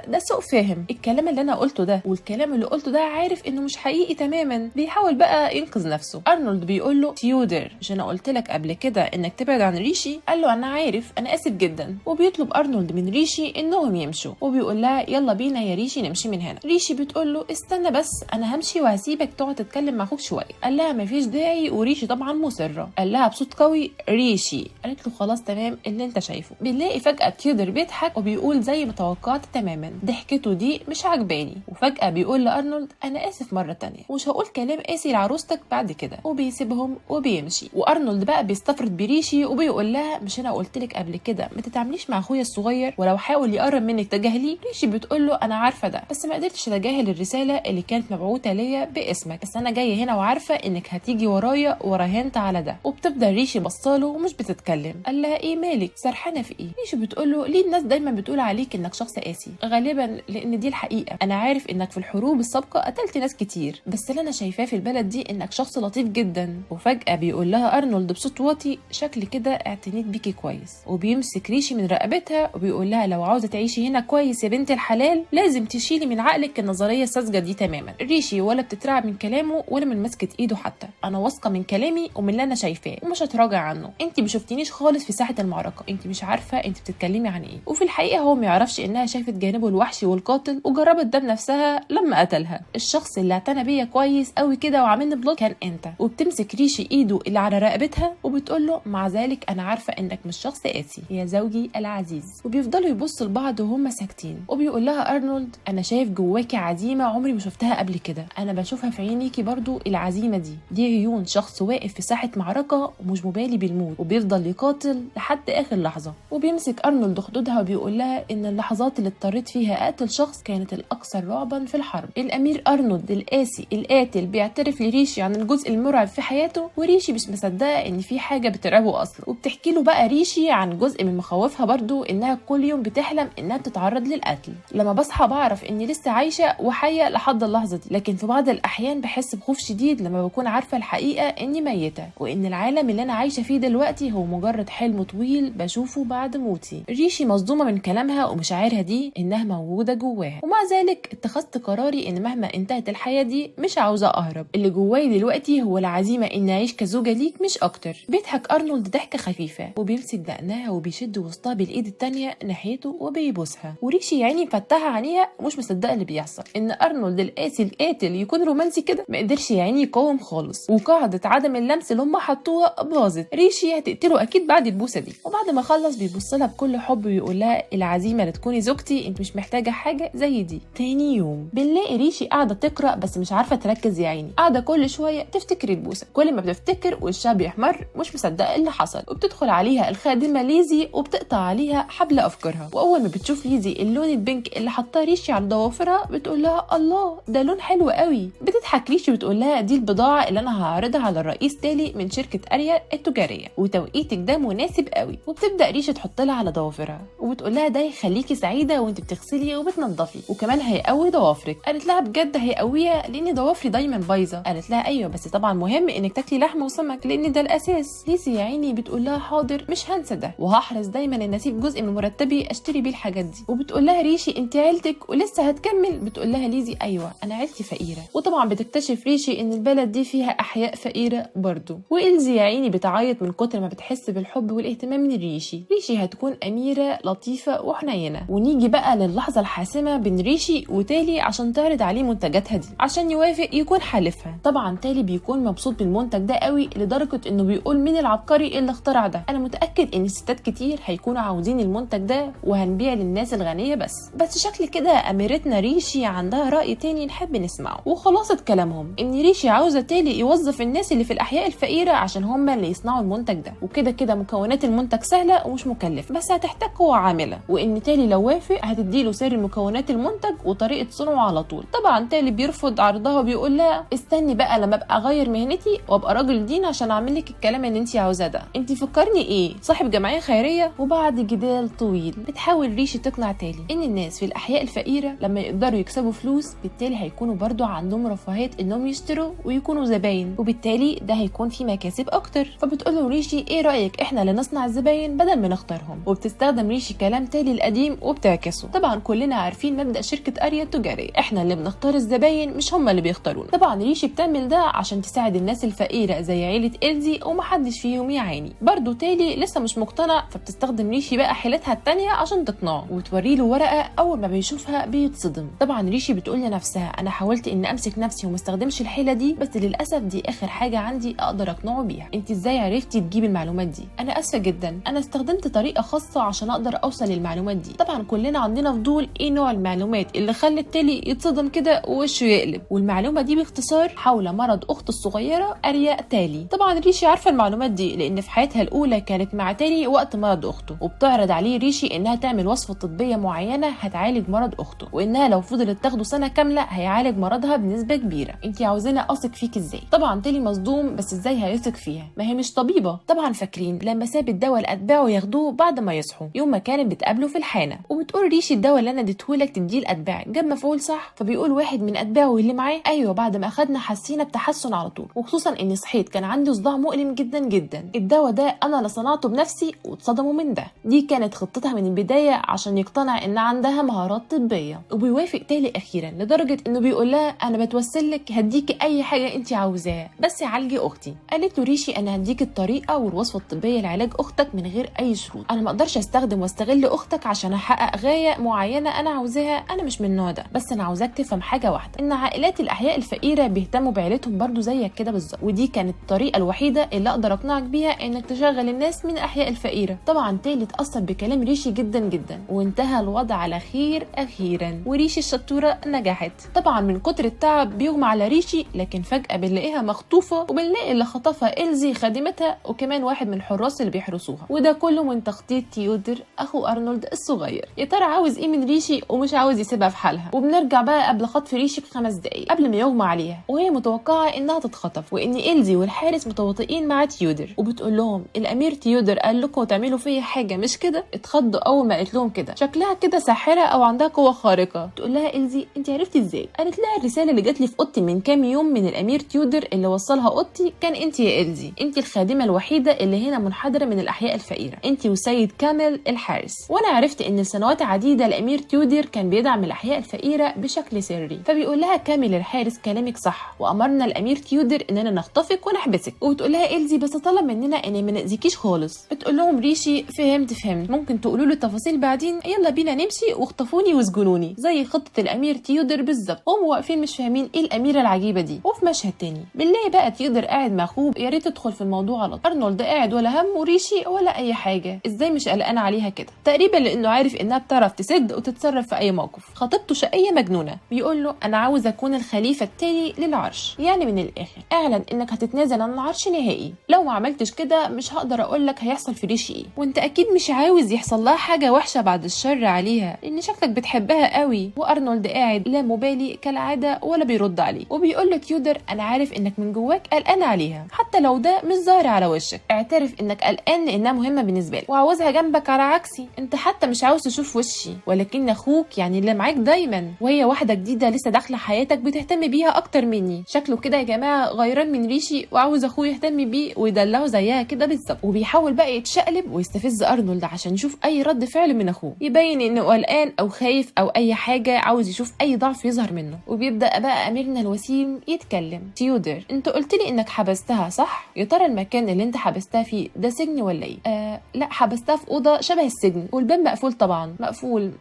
[SPEAKER 1] ده سوء فهم، الكلام اللي انا قلته ده والكلام اللي قلته ده عارف انه مش حقيقي تماما. بيحاول بقى ينقذ نفسه. ارنولد بيقول له تيودر مش انا قلت لك قبل كده انك تبعد عن ريشي؟ قال له انا عارف، انا اسف جدا. وبيطلب ارنولد من ريشي انهم يمشوا، وبيقول لها يلا بينا يا ريشي نمشي من هنا. ريشي بتقول له استنى بس، انا همشي وهسيبك تقعد تتكلم مع اخوك شويه. قال لها مفيش داعي، وريشي طبعا مصره. قال لها بصوت قوي ريشي. قالت له خلاص تمام اللي انت شايفه. بنلاقي فجاه تيودر بيضحك وبيقول زي ما توقعت تماما، ضحكته دي مش عجباني. وفجاه بيقول لارنولد انا اسف مره تانية، ومش هقول كلام قاسي لعروستك بعد كده. وبيسيبهم وبيمشي. وارنولد بقى بيستفرد بريشي وبيقول لها مش انا قلت لك قبل كده ما تتعامليش مع اخويا الصغير، ولو حاول يقرب منك تجاهليه؟ ريشي بتقول له انا عارفه ده، بس ما قدرتش اتجاهل الرساله اللي كانت مبعوثه ليا باسمك، بس انا جايه هنا وعارفه انك هتيجي ورايا وراهنت على ده. وبتفضل ريشي بصاله ومش بتتكلم. قال لها ايه مالك سرحانه في ايه؟ ريشي بتقول له ليه الناس دايما بتقول عليك انك شخص قاسي؟ غالبا لان دي الحقيقه، انا عارف انك في الحروب السابقه قتلت ناس كتير، بس اللي انا شايفاه في البلد دي انك شخص لطيف جدا. وفجاه بيقول لها ارنولد بصوت واطي شكل كده اعتنيت بيكي كويس. وبيمسك ريشي من رقبتها وبيقول لها لو عاوزه تعيشي هنا كويس يا بنت الحلال لازم تشيلي من عقلك النظريه الساذجه دي تماما. ريشي ولا بتترعب من كلامه ولا من مسكه ايده حتى. انا واثقه من كلامي ومن اللي انا شايفاه ومش هتراجع عنه. انت ما شفتينيش خالص في ساحه المعركه، انت مش عارفه انت بتتكلمي عن ايه. وفي الحقيقه هو ما يعرفش انها شافت جانبه الوحشي والقاتل وجربت ده بنفسها لما قتلها. الشخص اللي اعتنى بيا كويس قوي كده وعاملني بلوك كان انت. وبتمسك ريشي ايده اللي على رقبتها وبتقول له مع ذلك انا عارفه انك مش شخص قاسي يا زوجي العزيز. وبيفضلوا يبصوا لبعض وهم ساكتين. وبيقول لها ارنولد انا شايف جواكي عزيمه عمري ما شفتها قبل كده، انا بشوفها في عينيكي برضو العزيمه دي عيون شخص واقف في ساحه معركه ومش مبالي بالموت وبيفضل يقاتل لحد اخر لحظه. وبيمسك ارنولد خدودها وبيقول لها ان اللحظات اللي اضطريت فيها اقتل شخص كانت الاكثر رعبا في الحرب. الامير ارنولد القاسي القاتل بيعترف لريشي عن الجزء المرعب في حياته، وريشي مش مصدقه ان في حاجه بترعبه اصلا. وبتحكي له بقى ريشي عن جزء من مخاوفها برضو، انها كل يوم بتحلم انها بتتعرض للقتل. لما بصحى بعرف اني لسه عايشه وحيه لحد اللحظه دي، لكن في بعض الاحيان بحس بخوف شديد لما بكون عارفه الحقيقه اني ميته، وان العالم اللي انا عايشه فيه دلوقتي هو مجرد حلم طويل بشوفه بعد موتي. ريشي مصدومه من كلامها ومشاعرها دي انها موجوده جواها، ومع ذلك اتخذت قراري ان مهما انتهت الحياه دي مش عاوزه اهرب. اللي جواي دلوقتي هو العزيمه اني اعيش كزوجه ليك مش اكتر. بيضحك ارنولد ضحكه خفيفه وبيمسك دقنها وبيشد وسطها بالايد التانيه ناحيته وبيبوسها. وريشي يعني مفتحه عينيها ومش مصدقه اللي بيحصل، ان ارنولد القاسي القاتل يكون رومانسي كده. ما قدرش يعني يقاوم خالص، وقاعده عدم اللمس اللي هم حطوها باظت. ريشي هتقتله اكيد بعد البوسه دي. وبعد ما خلص بيبص لها بكل حب ويقول لها العزيمه لتكوني زوجتي، انت مش محتاجه حاجه زي دي. تاني يوم بنلاقي ريشي قاعده تقرا بس مش عارفه تركز يا عيني، قاعده كل شويه تفتكر البوسه، كل ما بتفتكر وشها بيحمر مش مصدقه اللي حصل. وبتدخل عليها الخادمه ليزي وبتقطع عليها حبل افكارها. واول ما بتشوف ليزي اللون البينك اللي حطاه ريشي على ضوافرها بتقول لها الله ده لون حلو قوي. بتضحك ريشي وتقول لها دي البضاعه اللي انا هعرضها على الرئيس تالي من شركه اريا التجاريه، وتوقيتك ده مناسب قوي. وبتبدا ريشي تحط لها على ضوافرها وبتقول لها ده يخليكي سعيده وانت بتغسلي وبتنضفي، وكمان هيقوي ضوافرك. قالت لها بجد هيقويها لان ضوافري دايما بايظه. قالت لها ايوه بس طبعا مهم انك تاكلي لحم وسمك لان ده الاساس. ليزي يا عيني بتقول لها حاضر مش هنسى ده، وهحرص دايما ان اسيب جزء من مرتبي اشتري بيه الحاجات دي. وبتقول لها ريشي انت عيلتك ولسه هتكمل؟ بتقول لها ليزي ايوه انا عيلتي فقيره. وطبعا بتكتشف ريشي ان البلد دي فيها احياء فقيره برضو. وإلزي يا عيني بتعيط من كتر ما بتحس بالحب والاهتمام من ريشي. ريشي هتكون اميره لطيفه وحنينه. ونيجي بقى للحظه الحاسمه بين ريشي وتالي عشان تعرض عليه منتجاتها دي عشان يوافق يكون حالفها. طبعا تالي بيكون مبسوط بالمنتج ده قوي لدرجه انه بيقول مين العبقري اللي اخترع ده. انا متاكد ان ستات كتير هيكونوا عاوزين المنتج ده وهنبيع للناس الغنيه بس شكل كده اميرتنا ريشي عندها راي تاني نحب نسمعه. وخلاصه كلامهم ان ريشي عاوزه تالي يوظف الناس اللي في الاحياء الفقيره عشان هم اللي يصنعوا المنتج ده، وكده كده مكونات المنتج سهله ومش مكلفه بس هتحتاج قوه عامله، وان تالي لو وافق هتديله سر مكونات المنتج وطريقه صنعه على طول. طبعا تالي بيرفض عرضها وبيقول لها استني بقى لما ابقى اغير مهنتي وابقى راجل دين عشان اعمل لك الكلام اللي انت عاوزاه ده. انت فكرني ايه صاحب جمعيه خيريه؟ وبعد جدال طويل بتحاول ريشي تقنع تالي ان الناس في الاحياء الفقيره لما يقدروا يكسبوا فلوس بالتالي هيكونوا برضو عندهم رفاهيه انهم يشتروا ويكونوا زباين، وبالتالي ده هيكون في مكاسب اكتر. فبتقول له ريشي ايه رايك احنا اللي نصنع الزباين بدل ما نختارهم، وبتستخدم ريشي كلام تالي القديم وبتعكسه. طبعا كلنا عارفين مبدا شركه اريا التجاريه، احنا اللي بنختار الزباين مش هم اللي بيختارونا. طبعا ريشي بتعمل ده عشان تساعد الناس الفقيره زي عيله إلزي ومحدش فيهم يعاني. برضو تالي لسه مش مقتنع، فبتستخدم ريشي بقى حيلتها التانية عشان تقنعه، وتوري له ورقه اول ما بيشوفها بيتصدم. طبعا ريشي بتقول لنفسها انا حاولت ان امسك نفسي وما استخدمش الحيله دي، بس للاسف دي اخر حاجه عندي اقدر اقنعه بيها. انت ازاي عرفتي تجيبي المعلومات دي؟ انا اسفه جدا، انا استخدمت طريقه خاصه عشان اقدر اوصل للمعلومات دي. طبعا كلنا عندنا فضول ايه نوع المعلومات اللي خلت تالي يتصدم كده ووشه يقلب، والمعلومه دي باختصار حول مرض اخته الصغيره اريا تالي. طبعا ريشي عارفه المعلومات دي لان في حياتها الاولى كانت مع تالي وقت مرض اخته، وبتعرض عليه ريشي انها تعمل وصفه طبيه معينه هتعالج مرض اخته، وانها لو فضلت تاخده سنه كامله هيعالج مرضها بنسبه كبيره. انت عاوزاني اثق فيك ازاي؟ طبعا تالي مصدوم، بس ازاي هيثق فيها؟ ما هي مش طبيبه. طبعا فاكرين لما ساب الدواء لاتباعه ياخدوه بعد ما يصحوا يوم ما كانت بتقابله في الحانه، وبتقول ريشي الدواء اللي انا اديتهولك تديه لاتباعك جاب مفعول صح؟ فبيقول واحد من اتباعه اللي معاه ايوه بعد ما اخدنا حسينا بتحسن على طول، وخصوصا اني صحيت كان عندي صداع مؤلم جدا جدا، الدواء ده انا اللي صنعته بنفسي واتصدموا من ده. دي كانت خطتها من البدايه عشان يقتنع ان عندها مهارات طبيه، وبيوافق تالي اخيرا لدرجه انه بيقول لها انا بتوسل لك هديكي اي حاجه انت عاوزاها بس عالجي اختي. قالت له ريشي انا هديك الطريقه والوصفه الطبيه لعلاج اختك من غير اي شروط، انا ما اقدرش استخدم واستغل اختك عشان احقق غايه معينه انا عاوزاها، انا مش من النوع ده. بس انا عاوزاك تفهم حاجه واحده، ان عائلات الاحياء الفقيره بيهتموا بعيلتهم برضو زيك كده بالظبط، ودي كانت الطريقه الوحيده اللي اقدر اقنعك بيها انك تشغل الناس من الاحياء الفقيره. طبعا تالي اتاثر بكلام ريشي جدا جدا، وانتهى الوضع على خير اخيرا، وريشي الشطوره نجحت. طبعا من كتر التعب بيغمى على ريشي، لكن فجاه بنلاقيها مخطوفه، وبنلاقي اللي خطفها إلزي خادمتها وكمان واحد من الحراس اللي بيحرسوها، وده كله من تخطيط تيودر اخو ارنولد الصغير. يا ترى عاوز ايه من ريشي ومش عاوز يسيبها في حالها. وبنرجع بقى قبل خطف ريشي ب5 دقايق قبل ما يغمى عليها، وهي متوقعه انها تتخطف، وان إلزي والحارس متواطئين مع تيودر، وبتقول لهم الامير تيودر قال لكم تعملوا فيا حاجه مش كده؟ اتخضوا اول ما قالت لهم كده، شكلها كده ساحره او عندها قوه خارقه. تقول لها إلزي انت عرفتي ازاي؟ قالت لها الرساله اللي جات لي في اوضتي من كام يوم من الامير تيودر اللي وصلها اوضتي كان انت يا إلزي، انت الخادمه الوحيده اللي هنا منحدره من الاحياء الفقيره، انت وسيد كامل الحارس. وانا عرفت ان لسنوات عديده الامير تيودر كان بيدعم الاحياء الفقيره بشكل سري. فبيقول لها كامل الحارس كلامك صح، وامرنا الامير تيودر اننا نخطفك ونحبسك. وبتقول لها إلزي بس طلب مننا ان ما ناذيكيش خالص. بتقول لهم ريشي فهمت ممكن تقولوا له التفاصيل بعدين، يلا بينا نمشي واخطفوني وسجنوني زي خطه الامير تيودر بالظبط. هم واقفين مش فاهمين ايه الاميره العجيبه دي. وفي مشهد تاني بنلاقي بقى تيودر قاعد مع اخوه، يا ريت تدخل في الموضوع على طول. ارنولد قاعد ولا هم، وريشي ولا اي حاجه. ازاي مش قلقان عليها كده؟ تقريبا لانه عارف انها بتعرف تسد وتتصرف في اي موقف. خطيبته شقيه مجنونه، بيقول له انا عاوز اكون الخليفه التاني للعرش، يعني من الاخر اعلن انك هتتنازل عن العرش نهائي، لو ما عملتش كده مش هقدر اقول لك هيحصل في ريشي ايه، وانت اكيد مش عاوز يحصل لها حاجه وحشه بعد الشر عليها لان شكلك بتحبها قوي. وارنولد قاعد لا مبالي كالعاده ولا بيرد عليه، وبيقول له تيودر انا عارف انك من جواك قلقان عليها، حتى لو ده مش ظاهر على وشك، اعترف انك قلقان لانها مهمه بالنسبه لك وعاوزها جنبك على عكسي، انت حتى مش عاوز تشوف وشي، ولكن اخوك يعني اللي معاك دايما، وهي واحده جديده لسه داخله حياتك بتهتم بيها اكتر مني. شكله كده يا جماعه غيران من ريشي وعاوز اخوه يهتم بيه ويدلعه زيها كده بالظبط. وبيحاول بقى يتشقلب ويستفز ارنولد عشان يشوف اي رد فعل من اخوه، يبين انه قلقان او خايف او اي حاجه، عاوز يشوف اي ضعف يظهر منه. وبيبدا بقى اميرنا الوسيم يتكلم. تيودر انت قلت لي انك حبستها صح؟ يا ترى المكان اللي انت حبستها فيه ده سجن ولا ايه؟ لا حبستها في اوضه شبه السجن والباب مقفول طبعا. مقفول؟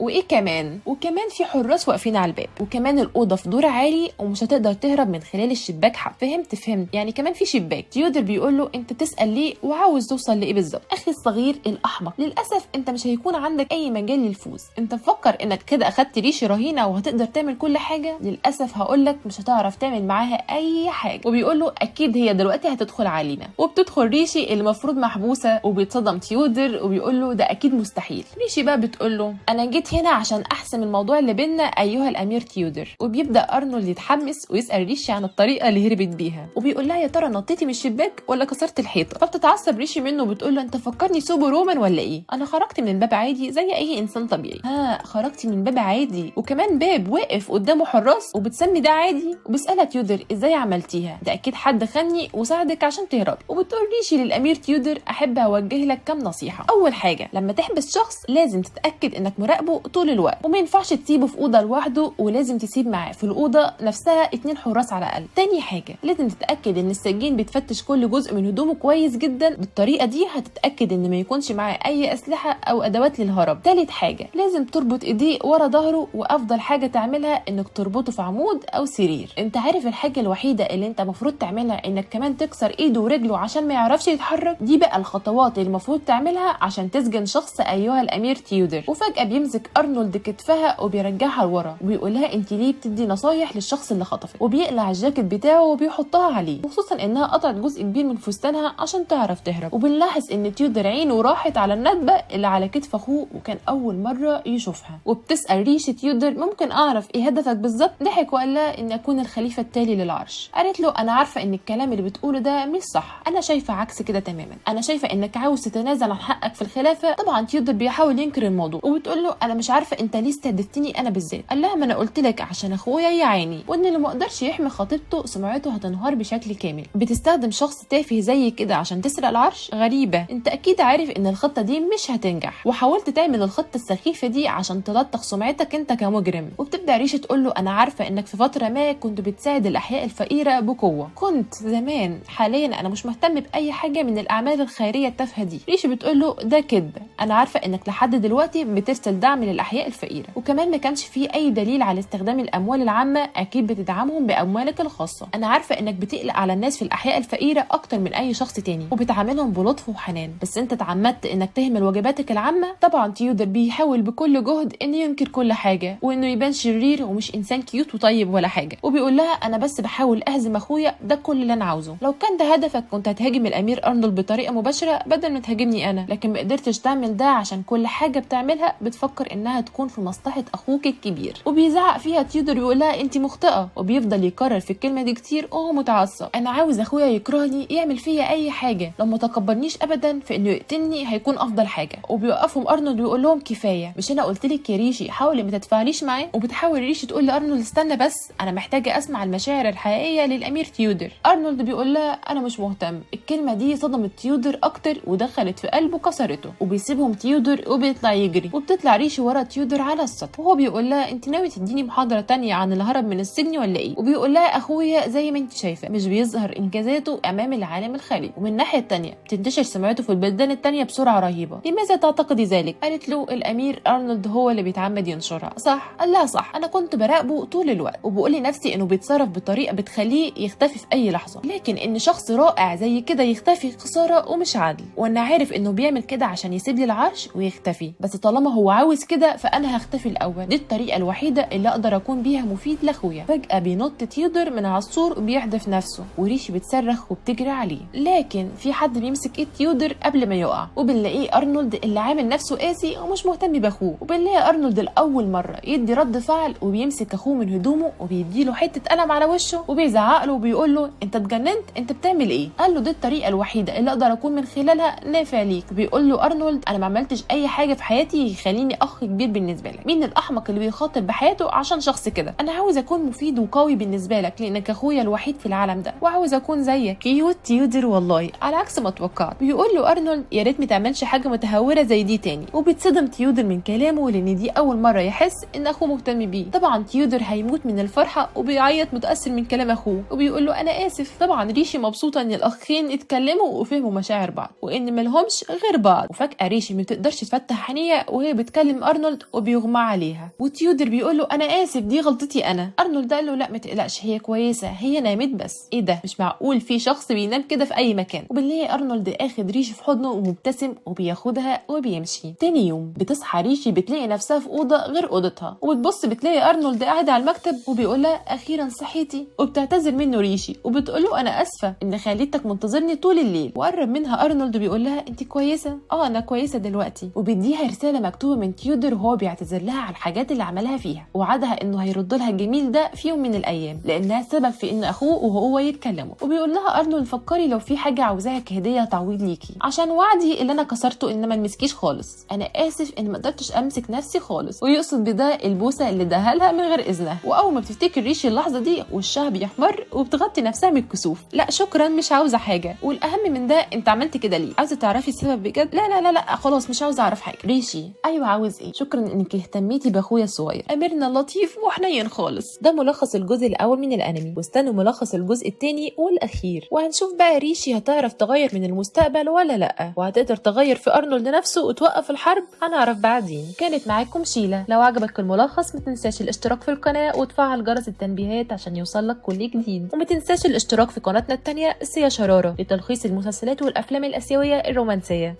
[SPEAKER 1] وايه كمان؟ وكمان في حراس واقفين على الباب، وكمان الاوضه في دور عالي ومش هتقدر تهرب من خلال الشباك. فهمت يعني كمان في شباك. تيودر بيقول له انت بتسال ليه وعاوز توصل لايه بالظبط؟ اخي الصغير الاحمق، للاسف انت مش هيكون عندك اي مجال للفوز. انت مفكر انك كده اخدت ريشي رهينه وهتقدر تعمل كل حاجه؟ للاسف هقول لك مش هتعرف تعمل معاها اي حاجه. وبيقول له اكيد هي دلوقتي هتدخل علينا. وبتدخل ريشي اللي المفروض محبوسه، وبيتصدم تيودر وبيقول له ده اكيد مستحيل. ريشي بقى بتقول له انا جيت هنا عشان احسم الموضوع اللي بينا ايها الامير تيودر. وبيبدا ارنولد يتحمس ويسال ريشي عن الطريقه اللي هربت بيها، وبيقول لها يا ترى نطيتي من الشباك ولا كسرت الحيطه؟ فبتتعصب ريشي منه وبتقول له انت فكرني سوبر رومان ولا ايه؟ انا خرجت من الباب عادي زي اي انسان طبيعي. خرجتي من باب عادي وكمان باب واقف قدامه حراس وبتسمي ده عادي؟ وبيسالها تيودر ازاي عملتيها؟ ده اكيد حد خاني وساعدك تساعدك عشان تهربي. وبتقول ريشي للامير تيودر احب اوجه لك كام نصيحه. اول حاجه، لما تحبس شخص لازم تتاكد انك مراقبه طول الوقت، وما ينفعش تسيبه في اوضه لوحده، ولازم تسيب معاه في الاوضه نفسها 2 حراس على الاقل. تاني حاجه، لازم تتاكد ان السجين بيتفتش كل جزء من هدومه كويس جدا، بالطريقه دي هتتاكد ان ما يكونش معاه اي اسلحه او ادوات للهرب. تالت حاجه، لازم تربط ايديه ورا ظهره، وافضل حاجه تعملها انك تربطه في عمود او سرير. انت عارف الحاجه الوحيده اللي انت المفروض تعملها انك كمان تكسر ايده ورجله عشان ما يعرفش يتحرك. دي بقى الخطوات اللي المفروض تعملها عشان تسجن شخص ايها الامير تيودر. وفجاه بيمسك ارنولد كتفها وبيرجعها لورا، وبيقولها انت ليه بتدي نصايح للشخص اللي خطفك، وبيقلع الجاكيت بتاعه وبيحطها عليه، خصوصا انها قطعت جزء كبير من فستانها عشان تعرف تهرب. وبنلاحظ ان تيودر عينه راحت على الندبه اللي على كتف اخوه، وكان اول مره يشوفها. وبتسال ريشي تيودر ممكن اعرف ايه هدفك بالظبط؟ ضحك وقال لها ان اكون الخليفه التالي للعرش. قالت له انا عارفه ان الكلام اللي بتقوله ده مش صح، انا شايفه عكس كده تماما، انا شايفه انك عاوز تتنازل عن حقك في الخلافه. طبعا تيودر بيحاول ينكر الموضوع، وبتقول له انا مش عارفه انت ليه استهدفتني انا بالذات. قال لها ما انا قلت لك عشان اخويا يعاني، وان اللي ما قدرش يحمي خطيبته سمعته هتنهار بشكل كامل. بتستخدم شخص تافه زي كده عشان تسرق العرش؟ غريبه، انت اكيد عارف ان الخطه دي مش هتنجح، وحاولت تعمل الخطه السخيفه دي عشان تلطخ سمعتك انت كمجرم. وبتبدا ريشه تقول له انا عارفه انك في فتره ما كنت بتساعد الاحياء الفقيره بقوه، كنت زمان، حاليا انا مش مهتم باي حاجه من الاعمال الخيريه التافهه دي. ريشه بتقول له ده كذب، انا عارفه انك لحد دلوقتي بترسل دعم للاحياء الفقيره، وكمان ما كانش فيه اي دليل على استخدام الاموال العامه، اكيد بتدعمهم باموالك الخاصه. انا عارفه انك بتقلق على الناس في الاحياء الفقيره اكتر من اي شخص تاني، وبتعاملهم بلطف وحنان، بس انت تعمدت انك تهمل واجباتك العامه. طبعا تيودر بيحاول بكل جهد انه ينكر كل حاجه، وانه يبان شرير ومش انسان كيوت وطيب ولا حاجه، وبيقول لها انا بس بحاول اهزم اخويا، ده كل اللي انا عاوزه. لو كان ده هدفك كنت هتهاجم الامير ارنولد بطريقه مباشره بدل ما تهاجمني انا، لكن ما قدرتش تعمل ده عشان كل حاجه بتعملها بتفكر انها تكون في مصلحه اخوك الكبير. وبيزعق فيها تيودر يقول لها انت مخطئه، وبيفضل يكرر في الكلمه دي كتير وهو متعصب. انا عاوز اخويا يكرهني، يعمل فيا اي حاجه، لو ما تقبلنيش ابدا في انه يقتلني هيكون افضل حاجه. وبيوقفهم ارنولد ويقول لهم كفايه، مش انا قلت لك يا ريشي حاولي ما تتفاعليش معاه؟ وبتحاول ريشي تقول لارنولد استنى بس، انا محتاجه اسمع المشاعر الحقيقيه للامير تيودر. ارنولد بيقول لها انا مش مهتم. الكلمه دي صدمت تيودر اكتر ودخلت في قلبه كسرته، وبيسيبهم تيودر وبيطلع يجري. وبتطلع ريشي ورا تيودر على السطح، وهو بيقول لها انت ناوي تديني محاضره تانية عن الهرب من السجن ولا ايه؟ وبيقول لها اخويا زي ما انت شايفه مش بيظهر انجازاته امام العالم الخارجي، ومن الناحيه التانية بتنتشر سمعته في البلدان التانية بسرعه رهيبه. لماذا تعتقدي ذلك؟ قالت له الامير ارنولد هو اللي بيتعمد ينشرها. صح؟ قال لها صح، انا كنت براقبه طول الوقت، وبقول لنفسي انه بيتصرف بطريقه بتخليه يختفي في اي لحظه، لكن ان شخص رائع زي كده يختفي خساره ومش عدل، وانا عارف انه بيعمل كده عشان يسيب لي العرش ويختفي، بس طالما هو عاوز كده فانا هختفي الاول، دي الطريقه الوحيده اللي اقدر اكون بيها مفيد لاخويا. فجاه بينط تيودر من على السور وبيحدف نفسه، وريشي بتصرخ وبتجري عليه، لكن في حد بيمسك ايد تيودر قبل ما يقع، وبنلاقيه ارنولد اللي عامل نفسه قاسي ومش مهتم باخوه. وبنلاقي ارنولد لاول مره يدي رد فعل، وبيمسك اخوه من هدومه وبيديله حته قلم على وشه، وبيزعق له وبيقول له انت اتجننت، انت بتعمل ايه؟ قال له دي الطريقه الوحيده اللي اقدر اكون من خلالها نافع ليك. بيقول له ارنولد انا ما عملتش اي حاجه في حياتي يخليني اخ كبير بالنسبه لك، مين الاحمق اللي بيخاطر بحياته عشان شخص كده؟ انا عاوز اكون مفيد وقوي بالنسبه لك لانك اخويا الوحيد في العالم ده، وعاوز اكون زيك. كيوت تيودر والله على عكس ما توقعت. بيقول له ارنولد يا ريت ما تعملش حاجه متهوره زي دي تاني. وبتصدم تيودر من كلامه لان دي اول مره يحس ان اخوه مهتم بيه. طبعا تيودر هيموت من الفرحه وبيعيط متاثر من كلام اخوه، وبيقول له انا اسف. طبعا ريشي مبسوطه ان الاخين اتكلموا وفهموا مشاعر بعض وان ملهمش غير بعض. وفجاه ريشي ما بتقدرش تفتح عينيها وهي بتكلم ارنولد وبيغمى عليها، وتيودر بيقول له انا اسف دي غلطتي انا. ارنولد قال له لا ما تقلقش هي كويسه، هي نامت بس. ايه ده، مش معقول في شخص بينام كده في اي مكان. وبنلاقي ارنولد اخد ريشي في حضنه ومبتسم وبياخدها وبيمشي. تاني يوم بتصحى ريشي بتلاقي نفسها في اوضه غير اوضتها، وبتبص بتلاقي ارنولد قاعد على المكتب وبيقول لها اخيرا صحيتي. وبتعتذر منه ريشي وبتقول له انا اسفه ان خليتك منتظرني طول الليل. وقرب منها ارنولد بيقول لها انت كويسه؟ اه انا كويسه دلوقتي. وبيديها رساله مكتوبه من تيودر وهو بيعتذر لها على الحاجات اللي عملها فيها، وعدها انه هيرد لها الجميل ده في يوم من الايام لانها سبب في ان اخوه وهو يتكلموا. وبيقول لها ارنولد فكري لو في حاجه عاوزاها كهديه تعويض ليكي عشان وعدي اللي انا كسرته ان ما المسكيش خالص. انا اسف ان ما قدرتش امسك نفسي خالص. ويقصد بده البوسه اللي اداها لها من غير اذنها. واول ما بتفتكر ريشي اللحظه دي وشها بيحمر وبتغطي نفسها من الكسوف. لا لا شكرا مش عاوزه حاجه، والاهم من ده انت عملت كده ليه؟ عاوزه تعرفي السبب بجد؟ لا لا لا لا خلاص مش عاوزه اعرف حاجه. ريشي ايوه عاوز ايه؟ شكرا انك اهتميتي باخويا الصغير، اميرنا لطيف وحنين خالص. ده ملخص الجزء الاول من الانمي، واستنوا ملخص الجزء الثاني والاخير، وهنشوف بقى ريشي هتعرف تغير من المستقبل ولا لا، وهتقدر تغير في ارنولد نفسه وتوقف الحرب، هنعرف بعدين. كانت معاكم شيلا، لو عجبك الملخص ما تنساش الاشتراك في القناه وتفعل جرس التنبيهات عشان يوصلك كل جديد، وما تنساش الاشتراك في قناتنا التانية سيا شرارة لتلخيص المسلسلات والافلام الاسيويه الرومانسيه.